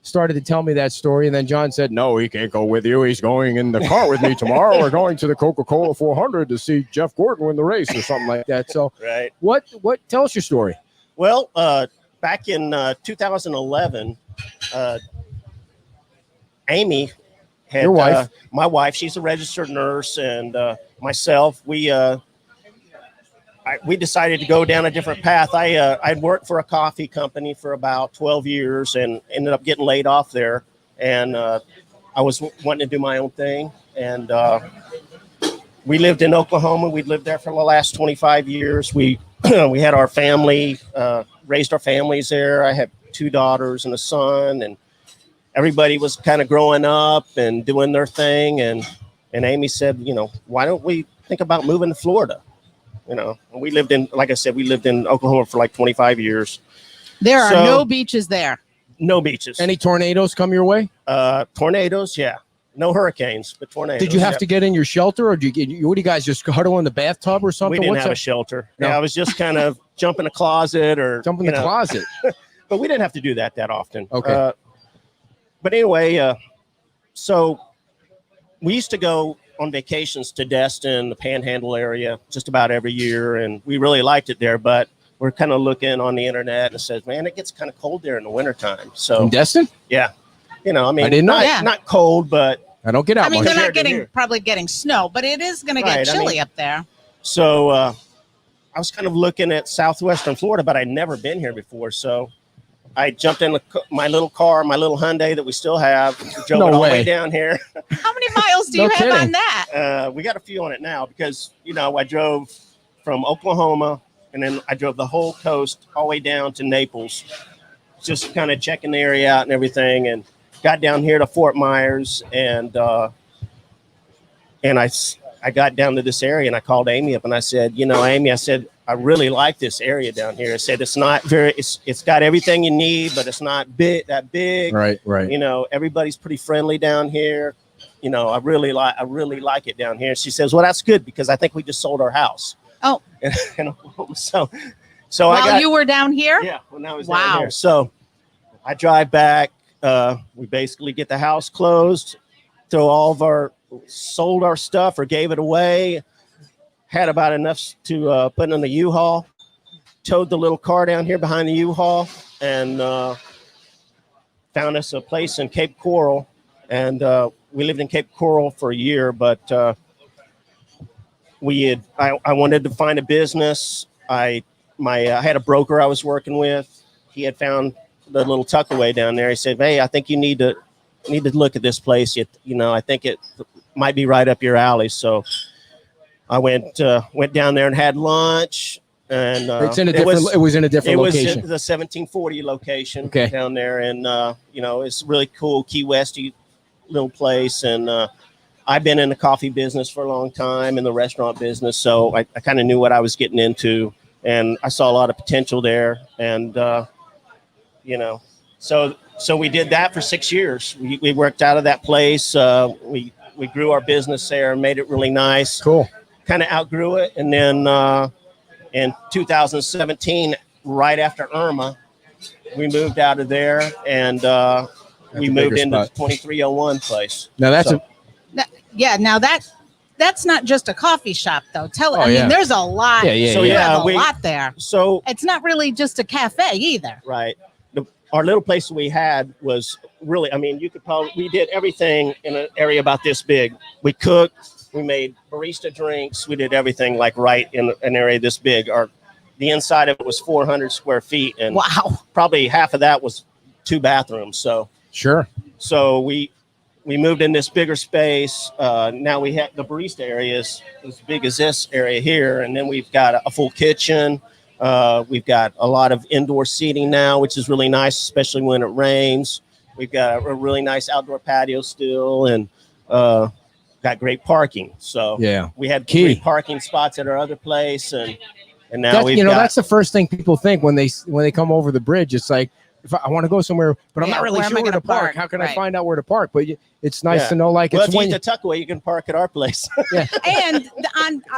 started to tell me that story, and then John said, no, he can't go with you. He's going in the car with me tomorrow. We're going to the Coca-Cola 400 to see Jeff Gordon win the race or something like that. So right. What tell us your story. Well, back in 2011, Amy had your wife. My wife, she's a registered nurse, and myself, we decided to go down a different path. I'd worked for a coffee company for about 12 years and ended up getting laid off there. And I was wanting to do my own thing. And we lived in Oklahoma. We'd lived there for the last 25 years. We had our family, raised our families there. I had 2 daughters and a son, and everybody was kind of growing up and doing their thing. And Amy said, why don't we think about moving to Florida? And we lived in, like I said, we lived in Oklahoma for like 25 years. There are no beaches there. No beaches. Any tornadoes come your way? Tornadoes, yeah. No hurricanes, but tornadoes. Did you have to get in your shelter, or what do you guys just huddle in the bathtub or something? We didn't have a shelter. No. Yeah, I was just kind of jump in a closet or jump in the closet. But we didn't have to do that often. Okay. But anyway, so we used to go on vacations to Destin, the Panhandle area, just about every year, and we really liked it there. But we're kind of looking on the internet, and it says, man, it gets kind of cold there in the wintertime. So in Destin? Yeah. I mean, I didn't know. Not cold, but I don't get out I mean, much. they're not Compared to probably getting snow, but it is going to Right, get I chilly mean- up there. So I was kind of looking at southwestern Florida, but I'd never been here before. So I jumped in my little car, my little Hyundai that we still have, drove No it all the way. way down here. How many miles do No you have kidding. on that? We got a few on it now because, I drove from Oklahoma and then I drove the whole coast all the way down to Naples, just kind of checking the area out and everything, and got down here to Fort Myers and I got down to this area and I called Amy up and I said, Amy, I said, I really like this area down here. I said, it's not it's got everything you need, but it's not that big. Right. Everybody's pretty friendly down here. I really like it down here. She says, well, that's good because I think we just sold our house. Oh. And so While you were down here? yeah, well, now I was Wow. down here. So I drive back. We basically get the house closed, sold our stuff or gave it away. Had about enough to put in the U-Haul. Towed the little car down here behind the U-Haul and found us a place in Cape Coral. And we lived in Cape Coral for a year, but I wanted to find a business. I had a broker I was working with. He had found the little tuckaway down there. He said, hey, I think you need to look at this place. I think it might be right up your alley. So I went down there and had lunch. And it was in a different it was location. in the 1740 location Okay. down there. And, it's really cool Key Westy little place. And I've been in the coffee business for a long time, in the restaurant business. So I kind of knew what I was getting into. And I saw a lot of potential there. And, so we did that for 6 years. We worked out of that place. We grew our business there and made it really nice. Cool. Kind of outgrew it. And then in 2017, right after Irma, we moved out of there and we a moved bigger into the spot. 2301 place. Now that's So- Now that's not just a coffee shop, though. Oh, yeah. There's a lot. Yeah. So, You yeah, have a lot there. So, It's not really just a cafe either. right. Our little place we had was really, we did everything in an area about this big. We cooked, we made barista drinks, we did everything like right in an area this big. The inside of it was 400 square feet, and Wow. probably half of that was 2 bathrooms. So we moved in this bigger space. Now we have the barista area is as big as this area here, and then we've got a full kitchen. We've got a lot of indoor seating now, which is really nice, especially when it rains. We've got a really nice outdoor patio still, and got great parking. So we had Key. great parking spots at our other place, and now that's the first thing people think when they come over the bridge. It's like, if I want to go somewhere, but I'm Yeah, not really where am sure I where to gonna park. park? How can I Right. find out where to park? But it's nice Yeah. to know, like, Well, it's if you when need the tuckaway, you can park at our place. And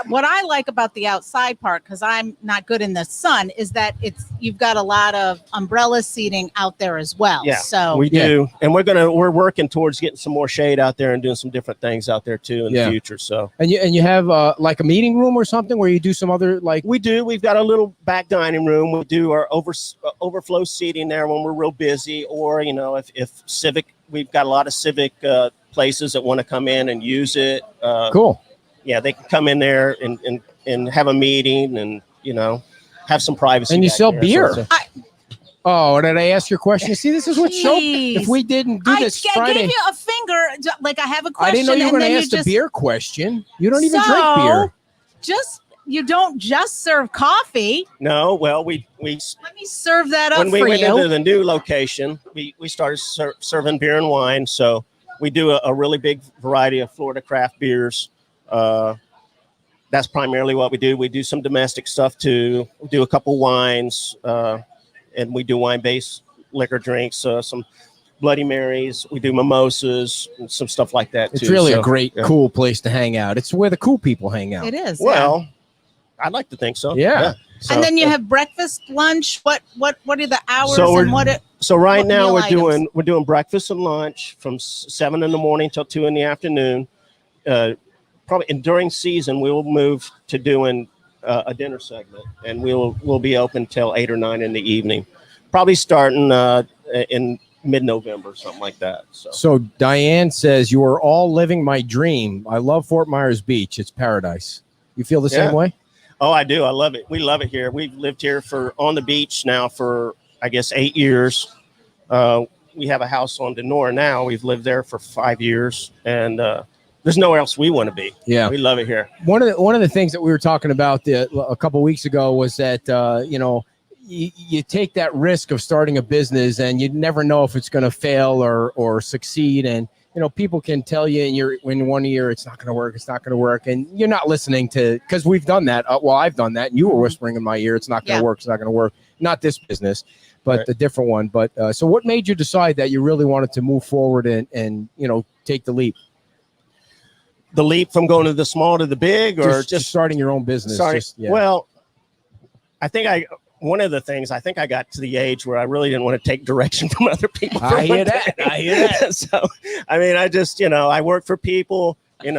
what I like about the outside part, because I'm not good in the sun, is that you've got a lot of umbrella seating out there as well. Yeah, So we do, and we're working towards getting some more shade out there and doing some different things out there too in the future. So and you have like a meeting room or something where you do some other like. we do. We've got a little back dining room. We do our overflow seating there when we're real busy, or if civic, we've got a lot of civic places that want to come in and use it. Cool. Yeah, they can come in there and have a meeting and have some privacy. And you back sell there. beer. So Oh, did I ask your question? See, this is what show. Jeez. If we didn't do I this gave Friday, you a finger, like I have a I question. didn't know you were and going to then ask the beer question. You don't even drink So, beer. You don't just serve coffee. no, well, we Let me serve that up when we for went you. into the new location, we started serving beer and wine. So we do a really big variety of Florida craft beers. That's primarily what we do. We do some domestic stuff too. We do a couple wines, and we do wine-based liquor drinks, some Bloody Marys. We do mimosas and some stuff like that too. It's really So, a great, yeah. cool place to hang out. It's where the cool people hang out. It is. Well, I'd like to think so. Yeah. So, And then you have breakfast, lunch. What are the hours So we're- and what? So right What now meal we're doing breakfast and lunch from 7 in the morning till 2 in the afternoon. Probably and during season we'll move to doing a dinner segment, and we'll be open till 8 or 9 in the evening. Probably starting in mid-November, something like that. So Diane says, you are all living my dream. I love Fort Myers Beach. It's paradise. You feel the same way? Oh, I do. I love it. We love it here. We've lived here on the beach now for, I guess, 8 years. We have a house on Denora now. We've lived there for 5 years, and there's nowhere else we want to be. Yeah, we love it here. One of the things that we were talking about a couple of weeks ago was that you take that risk of starting a business, and you never know if it's going to fail or succeed. And people can tell you in 1 year it's not going to work, and you're not listening to, because we've done that. Well, I've done that, and you were whispering in my ear, it's not going to work. It's not going to work. Not this business, but the different one. But so what made you decide that you really wanted to move forward and take the leap? The leap from going to the small to the big, or just starting your own business? Well, I think one of the things, I think I got to the age where I really didn't want to take direction from other people. I hear that. So, I mean, I just, I work for people, when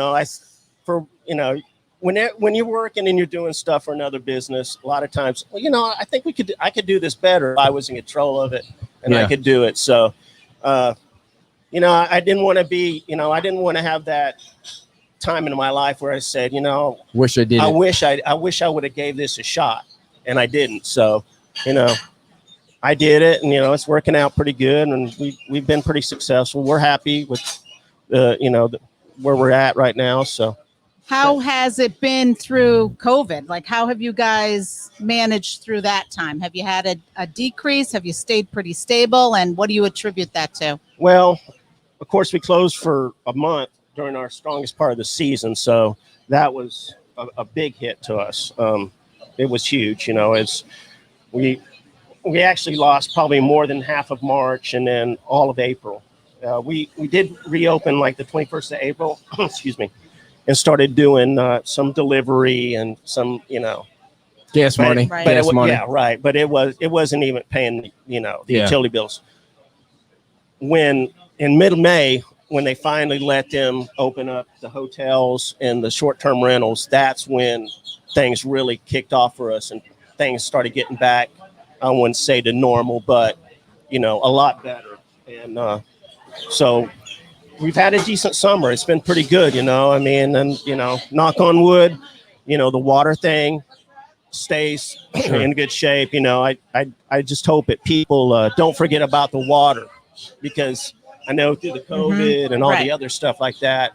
you're working and you're doing stuff for another business, a lot of times, I think I could do this better if I was in control of it and I could do it. So, I didn't want to be, I didn't want to have that time in my life where I said, wish I did. I wish I would have gave this a shot, and I didn't. So, I did it, and it's working out pretty good, and we've been pretty successful. We're happy with where we're at right now. So, how has it been through COVID? Like, how have you guys managed through that time? Have you had a decrease? Have you stayed pretty stable? And what do you attribute that to? Well, of course, we closed for a month during our strongest part of the season. So that was a big hit to us. It was huge. As we actually lost probably more than half of March and then all of April. We did reopen like the 21st of April, excuse me, and started doing some delivery and some, gas money. Right. But Gas money. Yeah, right. But it wasn't even paying, the utility bills. When in mid-May, when they finally let them open up the hotels and the short-term rentals, that's when things really kicked off for us and things started getting back, I wouldn't say to normal, but, a lot better. And so we've had a decent summer. It's been pretty good, and, knock on wood, the water thing stays in good shape. I just hope that people don't forget about the water, because I know through the COVID and all the other stuff like that,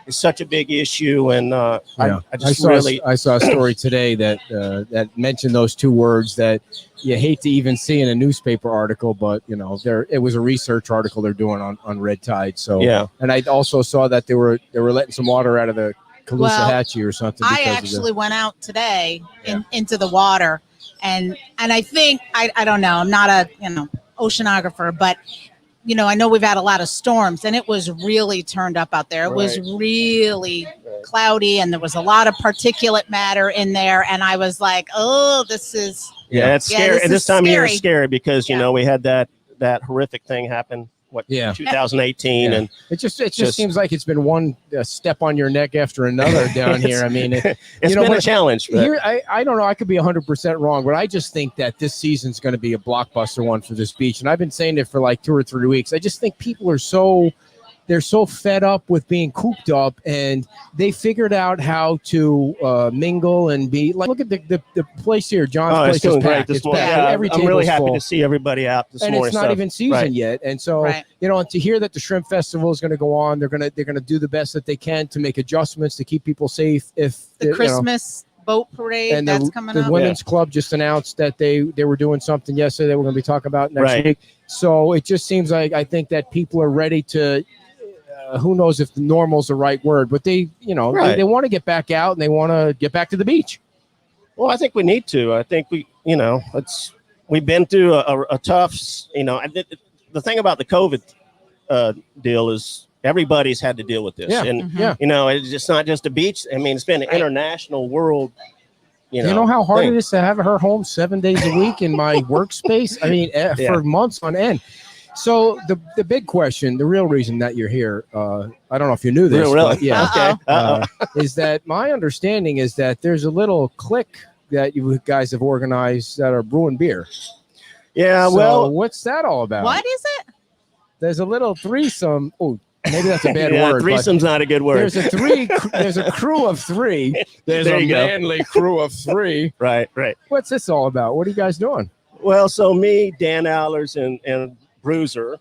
it's such a big issue. And I saw a story today that mentioned those two words that you hate to even see in a newspaper article, but it was a research article they're doing on red tide. So and I also saw that they were letting some water out of the Caloosahatchee or something. I actually went out today into the water, and I think I don't know. I'm not a oceanographer, but I know we've had a lot of storms, and it was really turned up out there. It was really cloudy, and there was a lot of particulate matter in there. And I was like, oh, this is. Yeah, it's scary. This time of year is scary because, we had that horrific thing happen. 2018, and it just seems like it's been one step on your neck after another down here. I mean, it's been a challenge. But here, I don't know. I could be 100% wrong, but I just think that this season's going to be a blockbuster one for this beach. And I've been saying it for like 2 or 3 weeks. I just think people are so fed up with being cooped up, and they figured out how to mingle and be like. Look at the place here, John's place is packed. It's packed. Yeah, Every I'm really happy full. to see everybody out this morning. And it's not even season yet, and so and to hear that the shrimp festival is going to go on, they're going to do the best that they can to make adjustments to keep people safe. If the Christmas boat parade and that's coming up, the women's club just announced that they were doing something yesterday that we're going to be talking about next week. So it just seems like I think that people are ready to. Who knows if the normal is the right word, but they want to get back out and they want to get back to the beach. Well, I think we need to. I think we've been through a tough, the thing about the COVID deal is everybody's had to deal with this. It's just not just a beach. I mean, it's been an international world. You know how hard it is to have her home 7 days a week in my workspace? I mean, for months on end. So the big question, the real reason that you're here, I don't know if you knew this, really? But is that my understanding is that there's a little clique that you guys have organized that are brewing beer. Yeah, so what's that all about? What is it? There's a little threesome. Oh, maybe that's a bad Yeah, word. but threesome's not a good word. There's a crew of three. There's There a you go. manly crew of three. Right. What's this all about? What are you guys doing? Well, so me, Dan Allers, and Bruiser.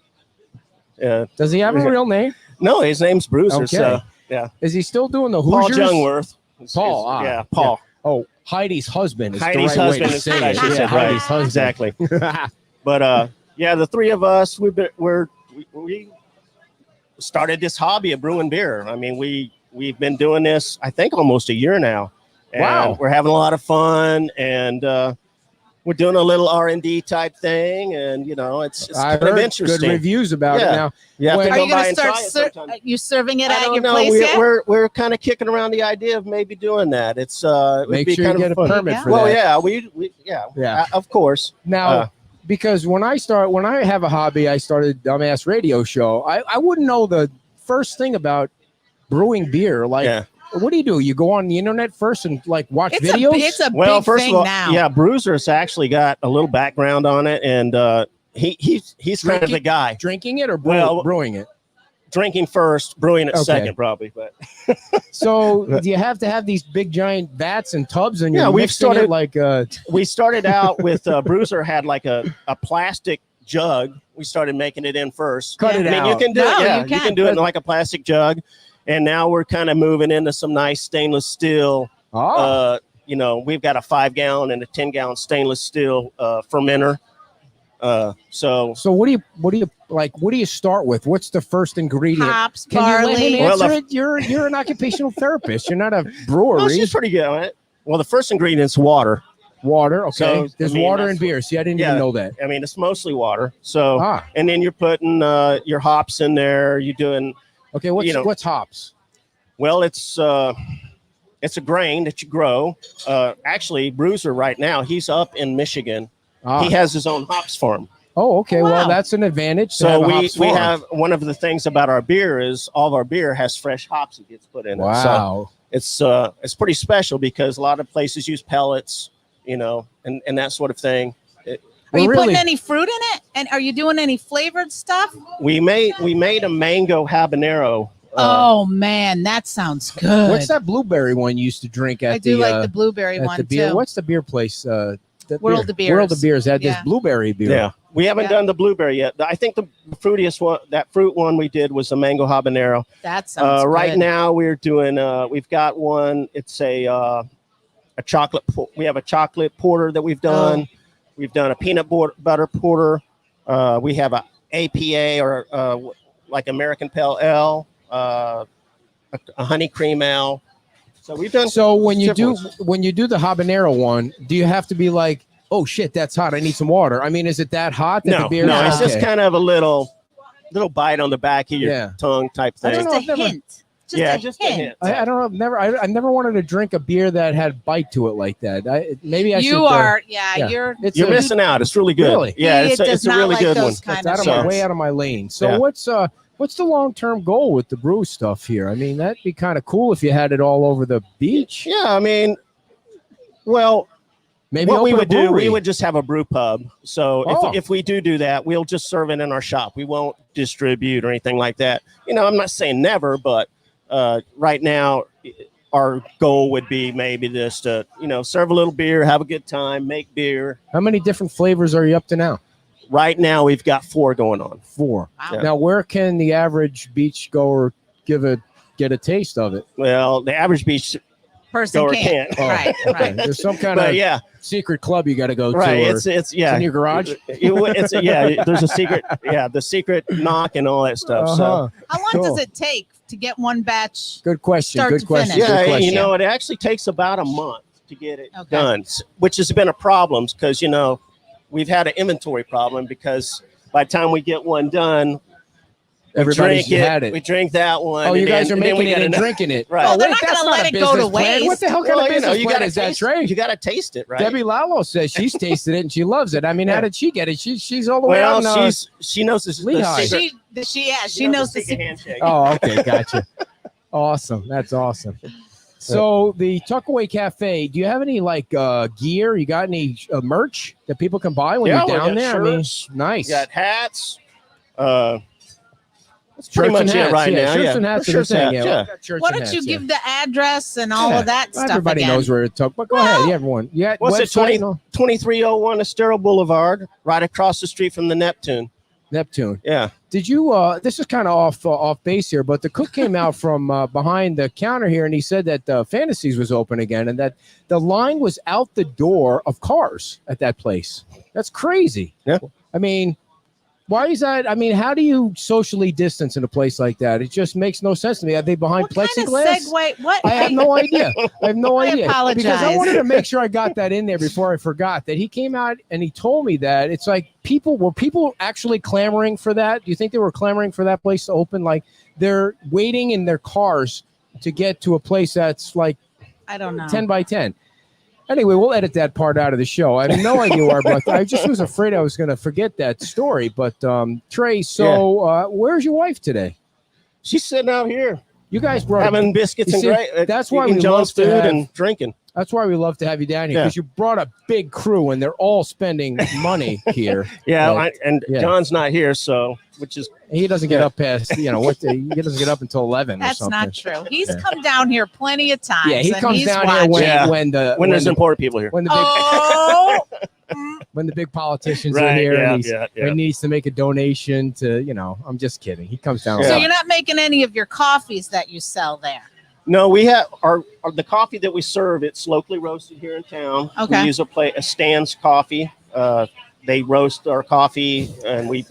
Does he have a real name? No, his name's Bruiser. Okay. So, yeah. Is he still doing the Paul Hoosiers? Jungworth. Paul. Yeah, Paul. Oh, Heidi's husband is Heidi's the right husband way to is say what I it. should Yeah, say, right. Heidi's husband. Exactly. But yeah, the three of us, we started this hobby of brewing beer. I mean, we've been doing this, I think, almost a year now. And Wow. we're having a lot of fun, and we're doing a little R&D type thing, and it's I've kind of heard interesting. good reviews about it Yeah. now. You have to Are go you by going to and start? try it sometime. You serving it I at don't your know. place yet? We're kind of kicking around the idea of maybe doing that. It's it would Make be sure you kind get a of fun. permit for Well, that. yeah, we Yeah. of course. Now, because when I have a hobby, I started a dumbass radio show. I wouldn't know the first thing about brewing beer. Like, Yeah. what do? You go on the internet first and like watch videos? It's a Well, big first thing of all, now. yeah, Bruiser's actually got a little background on it, and he's kind of the guy. Drinking it or brewing it? Drinking first, brewing it Okay. second, probably. But So do you have to have these big giant vats and tubs, and you're Yeah, we've mixing it started- like we started out with Bruiser had like a plastic jug. We started making it in first. cut it I mean, out. you can do No, it. Yeah, you you can can. do it in like a plastic jug. And now we're kind of moving into some nice stainless steel. Oh. We've got a 5-gallon and a 10-gallon stainless steel fermenter. So So what do you start with? What's the first ingredient? Hops, Can you let barley. him answer Well, it? You're an occupational therapist. You're not a brewery. well, she's pretty good on it. Well, the first ingredient's water. Water, okay. So, There's I mean, water in that's- beer. See, I didn't yeah. even know that. I mean, it's mostly water. So, Ah, and then you're putting your hops in there. You're doing okay. What's hops? well. It's a grain that you grow. Actually, Bruiser right now, he's up in Michigan. Ah. He has his own hops farm. Oh, okay. Wow. Well, that's an advantage. to So have a we hops we farm. have one of the things about our beer is all of our beer has fresh hops that gets put in it. So Wow. it's pretty special because a lot of places use pellets, and that sort of thing. Are you Well, putting really- any fruit in it? And are you doing any flavored stuff? We made a mango habanero. Oh man, that sounds good. What's that blueberry one you used to drink at I do the like the blueberry at one the beer? too. What's the beer place? World of Beers. World of Beers had this Yeah. blueberry beer. Yeah, we haven't Yeah. done the blueberry yet. I think the fruitiest one, that fruit one we did was the mango habanero. That sounds Right good. now we're doing. We've got one. It's a chocolate. We have a chocolate porter that we've done. Oh. We've done a peanut butter porter. We have a APA or like American Pale Ale, a honey cream ale. So we've done. So when you do different the habanero one, do you have to be like, oh shit, that's hot. I need some water. I mean, is it that hot that the no, beer? no, it's Okay. just kind of a little bite on the back of your Yeah. tongue type I thing. don't know, just I've a never- hint. Just a hint. I don't know. I never wanted to drink a beer that had bite to it like that. Maybe I should. You are, yeah. you're. It's You're a- missing out. It's really good. Really? Yeah, He it's does a not really like good one. those kind That's of out of So- way out of my lane. So Yeah. what's the long-term goal with the brew stuff here? I mean, that'd be kind of cool if you had it all over the beach. Yeah, I mean, well, Maybe what we open a would do, we brewery. would just have a brew pub. So Oh. if we do that, we'll just serve it in our shop. We won't distribute or anything like that. I'm not saying never, but right now, our goal would be maybe just to, serve a little beer, have a good time, make beer. How many different flavors are you up to now? Right now, we've got 4 going on. 4. Wow. Now, where can the average beachgoer get a taste of it? Well, the average beach Person goer can't. can't. Oh, Right, okay. right. There's some kind But of yeah, secret club you got to go right. to. It's yeah. in your garage? There's a secret. Yeah, the secret knock and all that stuff. Uh-huh. So How long Cool. does it take to get one batch? Good question. Start Good to question. finish. Good yeah, question. it actually takes about a month to get it Okay. done, which has been a problem because we've had an inventory problem because by the time we get one done, we Everybody's drink had it. We drink that one. Oh, you and guys then- are and then we making it got and another- drinking it. Right. Oh, Well, they're wait, not that's gonna not let a it go to business plan. What the hell kind Well, of business you plan gotta is that, taste Trey? it. You got to taste it, right? Debbie Lalo says she's tasted it and she loves it. I mean, how Yeah. did she get it? She's all the way out. well, in, she knows this. Lehigh. She knows the secret. handshake. Oh, okay, gotcha. Awesome. That's awesome. So the Tuckaway Cafe, do you have any gear? You got any merch that people can buy when Yeah, you're we down got there? I mean, shirts. nice. You got hats. That's pretty Shirts and much it hats, right yeah, now. shirts Yeah, and hats are the Shirts and thing. hats, Yeah, yeah. we got shirts Why and don't you hats, give the address and all of that stuff Everybody again? knows where to talk, but go Well- ahead. Everyone. Yeah. What's it? website, 2301 Estero Boulevard, right across the street from the Neptune. Neptune. Yeah. Did you? This is kind of off base here, but the cook came out from behind the counter here, and he said that Fantasies was open again, and that the line was out the door of cars at that place. That's crazy. Yeah. I mean, why is that? I mean, how do you socially distance in a place like that? It just makes no sense to me. Are they behind What plexiglass? kind of segue? What? I have no idea. I have no I idea. apologize. Because I wanted to make sure I got that in there before I forgot that he came out and he told me that it's like were people actually clamoring for that? Do you think they were clamoring for that place to open? Like they're waiting in their cars to get to a place that's like I don't know. 10 by 10. Anyway, we'll edit that part out of the show. I have no idea why I brought that. I just was afraid I was going to forget that story. But Trey, so where's your wife today? She's sitting out here You guys brought having biscuits You and see, great. that's why eating we John's love to food have- and drinking. That's why we love to have you down here Yeah. because you brought a big crew and they're all spending money here. Yeah, Right. Yeah. John's not here, so which is He doesn't get up past he doesn't get up until 11 That's or something. not true. He's Yeah. come down here plenty of times. Yeah, he and comes he's down watching. here Yeah. when there's the important people here. when the big Oh, when the big politicians are Right, here yeah, and he's, yeah, yeah. and needs to make a donation to I'm just kidding. He comes down. a Yeah. so lot. you're not making any of your coffees that you sell there? No, we have the coffee that we serve. It's locally roasted here in town. Okay. We use a Stan's coffee. They roast our coffee, and we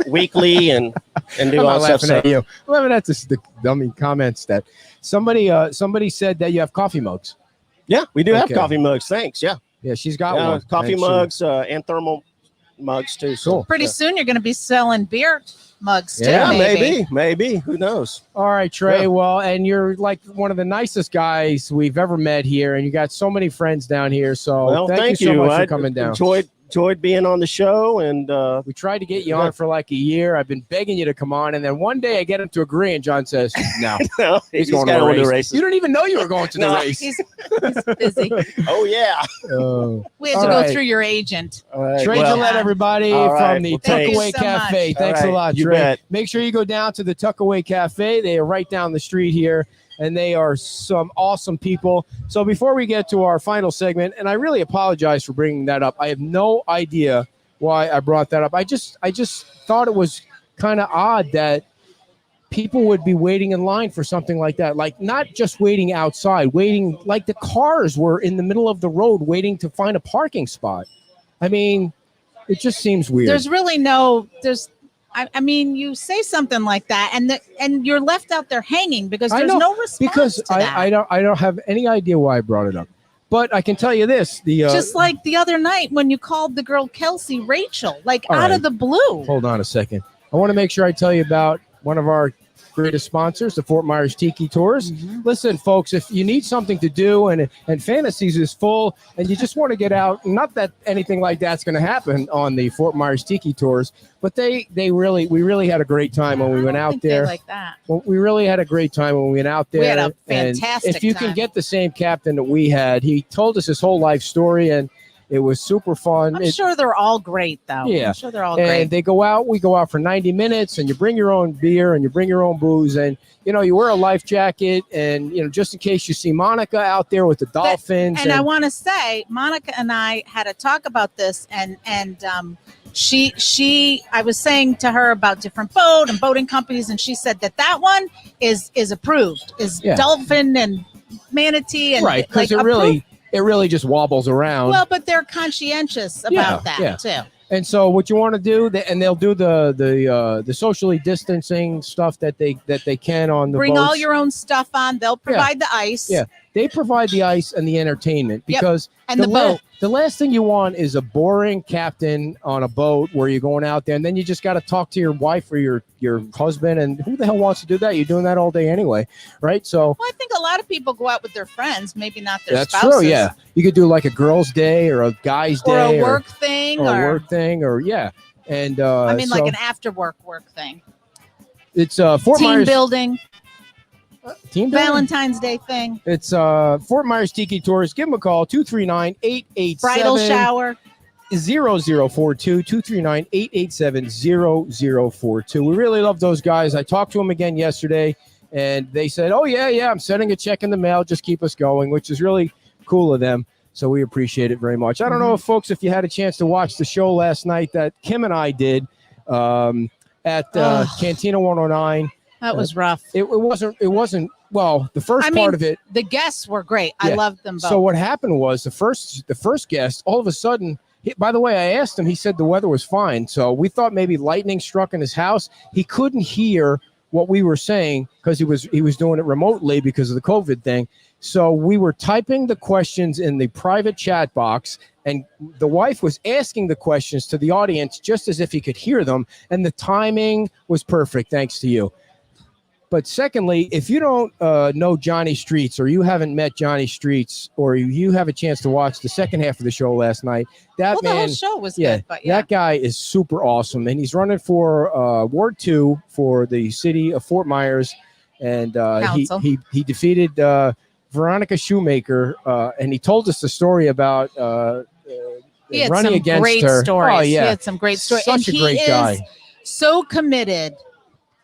weekly and do I'm all not that laughing stuff. at you. I'm laughing at the dummy comments that somebody said that you have coffee mugs. Yeah, we do have Okay. coffee mugs. Thanks. Yeah, Yeah, she's got yeah, one. coffee And she- mugs and thermal mugs too. So, Cool. Pretty yeah. soon you're going to be selling beer mugs too. Yeah, maybe. Who knows? All right, Trey. Yeah. Well, and you're like one of the nicest guys we've ever met here, and you got so many friends down here. So Well, thank you so much I for coming down. Enjoyed being on the show, and We tried to get you on for like a year. I've been begging you to come on, and then one day I get him to agree, and John says, "No, he's going got to to the the race." races. You don't even know you were going to the No. race. He's busy. Oh yeah. We had All to go right. through your agent. All right. Trey well, Gillette, everybody, all right, from the well, thanks. Tuckaway Thank you so Cafe. much. Thanks All a right, lot, you Trey. bet. Make sure you go down to the Tuckaway Cafe. They are right down the street here, and they are some awesome people. So before we get to our final segment, and I really apologize for bringing that up. I have no idea why I brought that up. I just thought it was kind of odd that people would be waiting in line for something like that. Like not just waiting outside, waiting like the cars were in the middle of the road waiting to find a parking spot. I mean, it just seems weird. There's really I mean, you say something like that, and you're left out there hanging because I there's know, no response because to that. I don't have any idea why I brought it up. But I can tell you this, Just like the other night when you called the girl Kelsey Rachel, like All out right. of the blue. hold on a second. I want to make sure I tell you about one of our greatest sponsors, the Fort Myers Tiki Tours. Listen, folks, if you need something to do and Fantasies is full and you just want to get out, not that anything like that's going to happen on the Fort Myers Tiki Tours, but we really had a great time when we went I don't out think they there. like that. Well, we really had a great time when we went out there. We had a and fantastic if you time. can get the same captain that we had, he told us his whole life story, and it was super fun. I'm sure they're all great, though. Yeah. I'm sure they're all And great. they go out, we go out for 90 minutes, and you bring your own beer and you bring your own booze, and you wear a life jacket, and just in case you see Monica out there with the dolphins. And I want to say, Monica and I had a talk about this, and I was saying to her about different boating companies, and she said that one is approved, is Yeah. dolphin and manatee, and right, because approved. it really just wobbles around. Well, but they're conscientious about that too. And so what you want to do, and they'll do the socially distancing stuff that they can on the Bring boats. all your own stuff on. They'll provide the ice. Yeah, they provide the ice and the entertainment Yep, because and the boat. The last thing you want is a boring captain on a boat where you're going out there and then you just got to talk to your wife or your husband, and who the hell wants to do that? You're doing that all day anyway, right? So Well, I think a lot of people go out with their friends, maybe not their that's spouses. true. Yeah, you could do like a girls' day or a guys' Or day a work thing, or a work thing, or and I mean, like so an after work thing. it's Fort Team Myers building, team building? Valentine's Day thing, It's Fort Myers Tiki Tours. Give them a call, 239-887. bridal shower. 0042 239 887 0042. We really love those guys. I talked to them again yesterday, and they said, oh, yeah, I'm sending a check in the mail. Just keep us going, which is really cool of them. So we appreciate it very much. I don't know if folks, if you had a chance to watch the show last night that Kim and I did at Cantina 109. That was rough. It wasn't. Well, the first part of it. The guests were great. Yeah. I loved them both. So what happened was the first guest, all of a sudden, by the way, I asked him, he said the weather was fine. So we thought maybe lightning struck in his house. He couldn't hear what we were saying because he was doing it remotely because of the COVID thing. So we were typing the questions in the private chat box, and the wife was asking the questions to the audience just as if he could hear them. And the timing was perfect, thanks to you. But secondly, if you don't know Johnny Streets, or you haven't met Johnny Streets, or you have a chance to watch the second half of the show last night, that man, the whole show was good. But that guy is super awesome, and he's running for Ward 2 for the city of Fort Myers, and he defeated Veronica Shoemaker, and he told us the story about he had running some against great her. stories. Oh yeah, he had some great stories. Such a great guy. So committed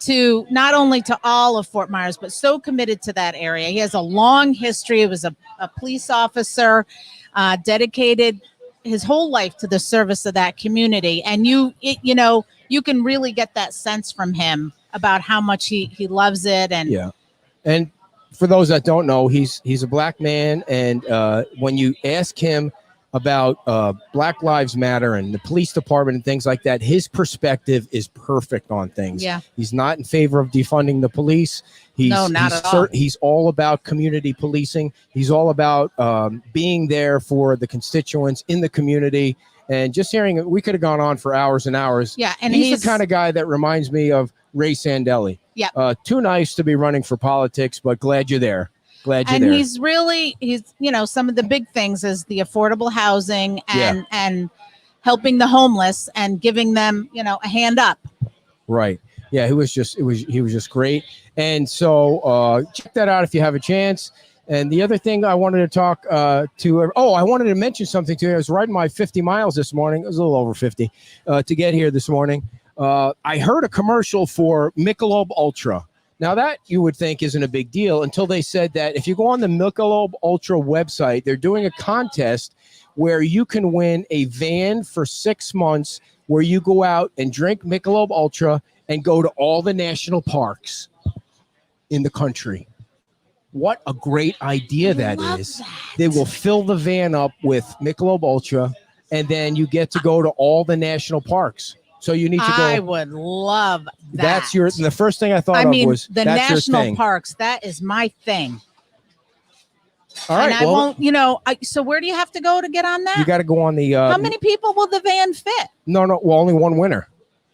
to not only to all of Fort Myers, but so committed to that area. He has a long history. He was a police officer, dedicated his whole life to the service of that community. And you can really get that sense from him about how much he loves it. And yeah. And for those that don't know, he's a black man. And when you ask him about Black Lives Matter and the police department and things like that, his perspective is perfect on things. Yeah. He's not in favor of defunding the police. Not at all. He's all about community policing. He's all about being there for the constituents in the community. And just hearing, we could have gone on for hours and hours. Yeah, and he's the kind of guy that reminds me of Ray Sandelli. Yeah. Too nice to be running for politics, but glad you're there. And he's some of the big things is the affordable housing and helping the homeless and giving them, a hand up. Right. Yeah, he was just great. And so check that out if you have a chance. And the other thing I wanted to talk I wanted to mention something to you. I was riding my 50 miles this morning. It was a little over 50 to get here this morning. I heard a commercial for Michelob Ultra. Now, that you would think isn't a big deal until they said that if you go on the Michelob Ultra website, they're doing a contest where you can win a van for 6 months where you go out and drink Michelob Ultra and go to all the national parks in the country. What a great idea that is. They will fill the van up with Michelob Ultra, and then you get to go to all the national parks. So you need to go. I would love that. The first thing I thought of was the national parks. That is my thing. All right. And so where do you have to go to get on that? You got to go on the. How many people will the van fit? No. Well, only one winner.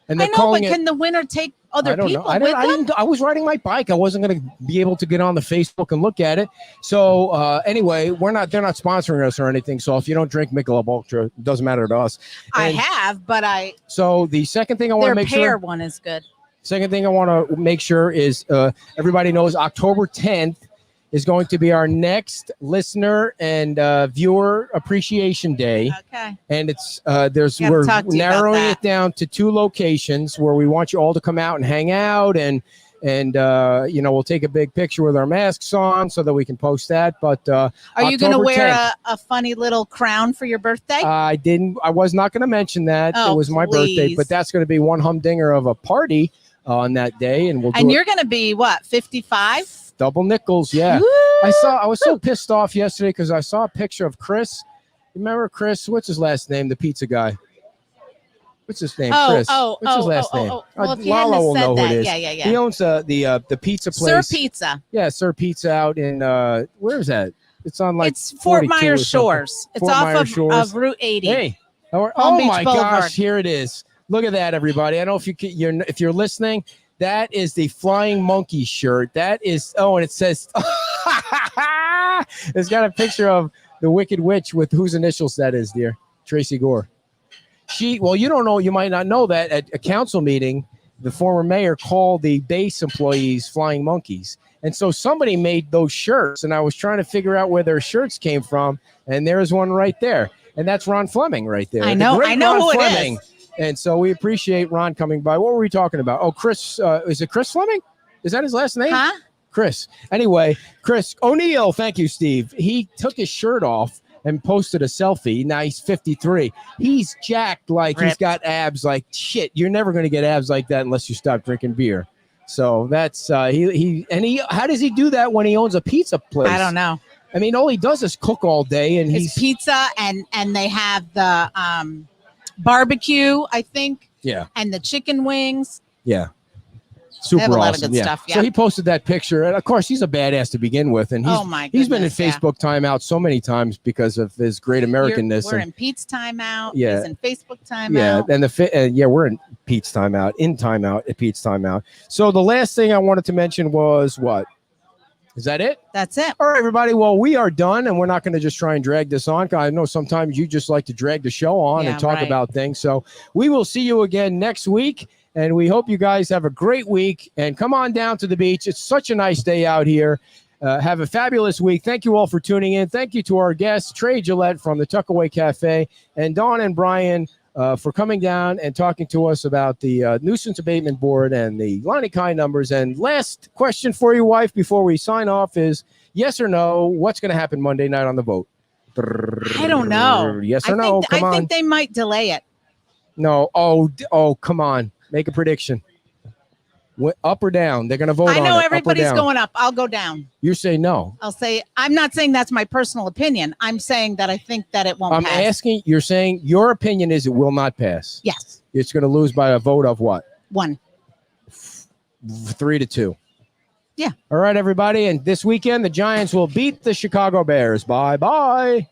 And they're calling it. Can the winner take other people with them? I was riding my bike. I wasn't going to be able to get on the Facebook and look at it. So anyway, they're not sponsoring us or anything. So if you don't drink Michelob Ultra, it doesn't matter to us. I have, but So the second thing I want to make sure. Their pear one is good. Second thing I want to make sure is everybody knows October 10th is going to be our next listener and viewer appreciation day. Okay. And it's we're narrowing it down to 2 locations where we want you all to come out and hang out and we'll take a big picture with our masks on so that we can post that. But are you going to wear a funny little crown for your birthday? I was not going to mention that. It was my birthday, but that's going to be one humdinger of a party on that day, and you're going to be what, 55? Double nickels, yeah. Woo! I was so pissed off yesterday because I saw a picture of Chris. Remember Chris? What's his last name? The pizza guy. What's his name? Chris. What's his last name? Well, if you Lala will know who it is. Yeah. He owns the pizza place. Sir Pizza. Yeah, Sir Pizza out in where is that? It's on it's Fort Myers Shores. It's Fort off Myers of Route 80. Hey, oh my gosh, here it is. Look at that, everybody. I don't know if you're listening. That is the Flying Monkey shirt. That is, and it says, it's got a picture of the Wicked Witch with whose initials that is, dear? Tracy Gore. You don't know, you might not know that at a council meeting, the former mayor called the base employees Flying Monkeys. And so somebody made those shirts, and I was trying to figure out where their shirts came from, and there's one right there. And that's Ron Fleming right there. I The know. great I know Ron who Fleming. it is. And so we appreciate Ron coming by. What were we talking about? Oh, Chris. Is it Chris Fleming? Is that his last name? Huh? Chris. Anyway, Chris O'Neill. Thank you, Steve. He took his shirt off and posted a selfie. Now he's 53. He's jacked like he's Ripped. got abs like shit. You're never going to get abs like that unless you stop drinking beer. So that's he. How does he do that when he owns a pizza place? I don't know. I mean, all he does is cook all day, and It's pizza and they have the barbecue, I think, yeah. and the chicken wings. Yeah. Super have a lot of awesome. good yeah. stuff, yeah. So he posted that picture. And of course, he's a badass to begin with. And Oh, my he's been in goodness, yeah. Facebook timeout so many times because of his great Americanness. We're and, in Pete's timeout. Yeah. He's in Facebook timeout. yeah. And we're in Pete's timeout, at Pete's timeout. So the last thing I wanted to mention was what? Is that it? That's it. All right, everybody. Well, we are done, and we're not going to just try and drag this on. I know sometimes you just like to drag the show on Yeah, and talk right. about things. So we will see you again next week, and we hope you guys have a great week. And come on down to the beach. It's such a nice day out here. Have a fabulous week. Thank you all for tuning in. Thank you to our guests, Tre Gillette from the Tuckaway Cafe, and Dawn and Brian for coming down and talking to us about the nuisance abatement board and the line of kind numbers. And last question for you, wife, before we sign off is yes or no, what's going to happen Monday night on the vote? I don't know. Yes or no? Come I on. think they might delay it. No. Oh, come on. Make a prediction. Up or down? They're going to vote on it. I know Up or everybody's down? going up. I'll go down. You say no. I'll say I'm not saying that's my personal opinion. I'm saying that I think that it won't I'm pass. asking, you're saying your opinion is it will not pass. Yes. It's going to lose by a vote of what? 1. 3-2. Yeah. All right, everybody. And this weekend, the Giants will beat the Chicago Bears. Bye-bye.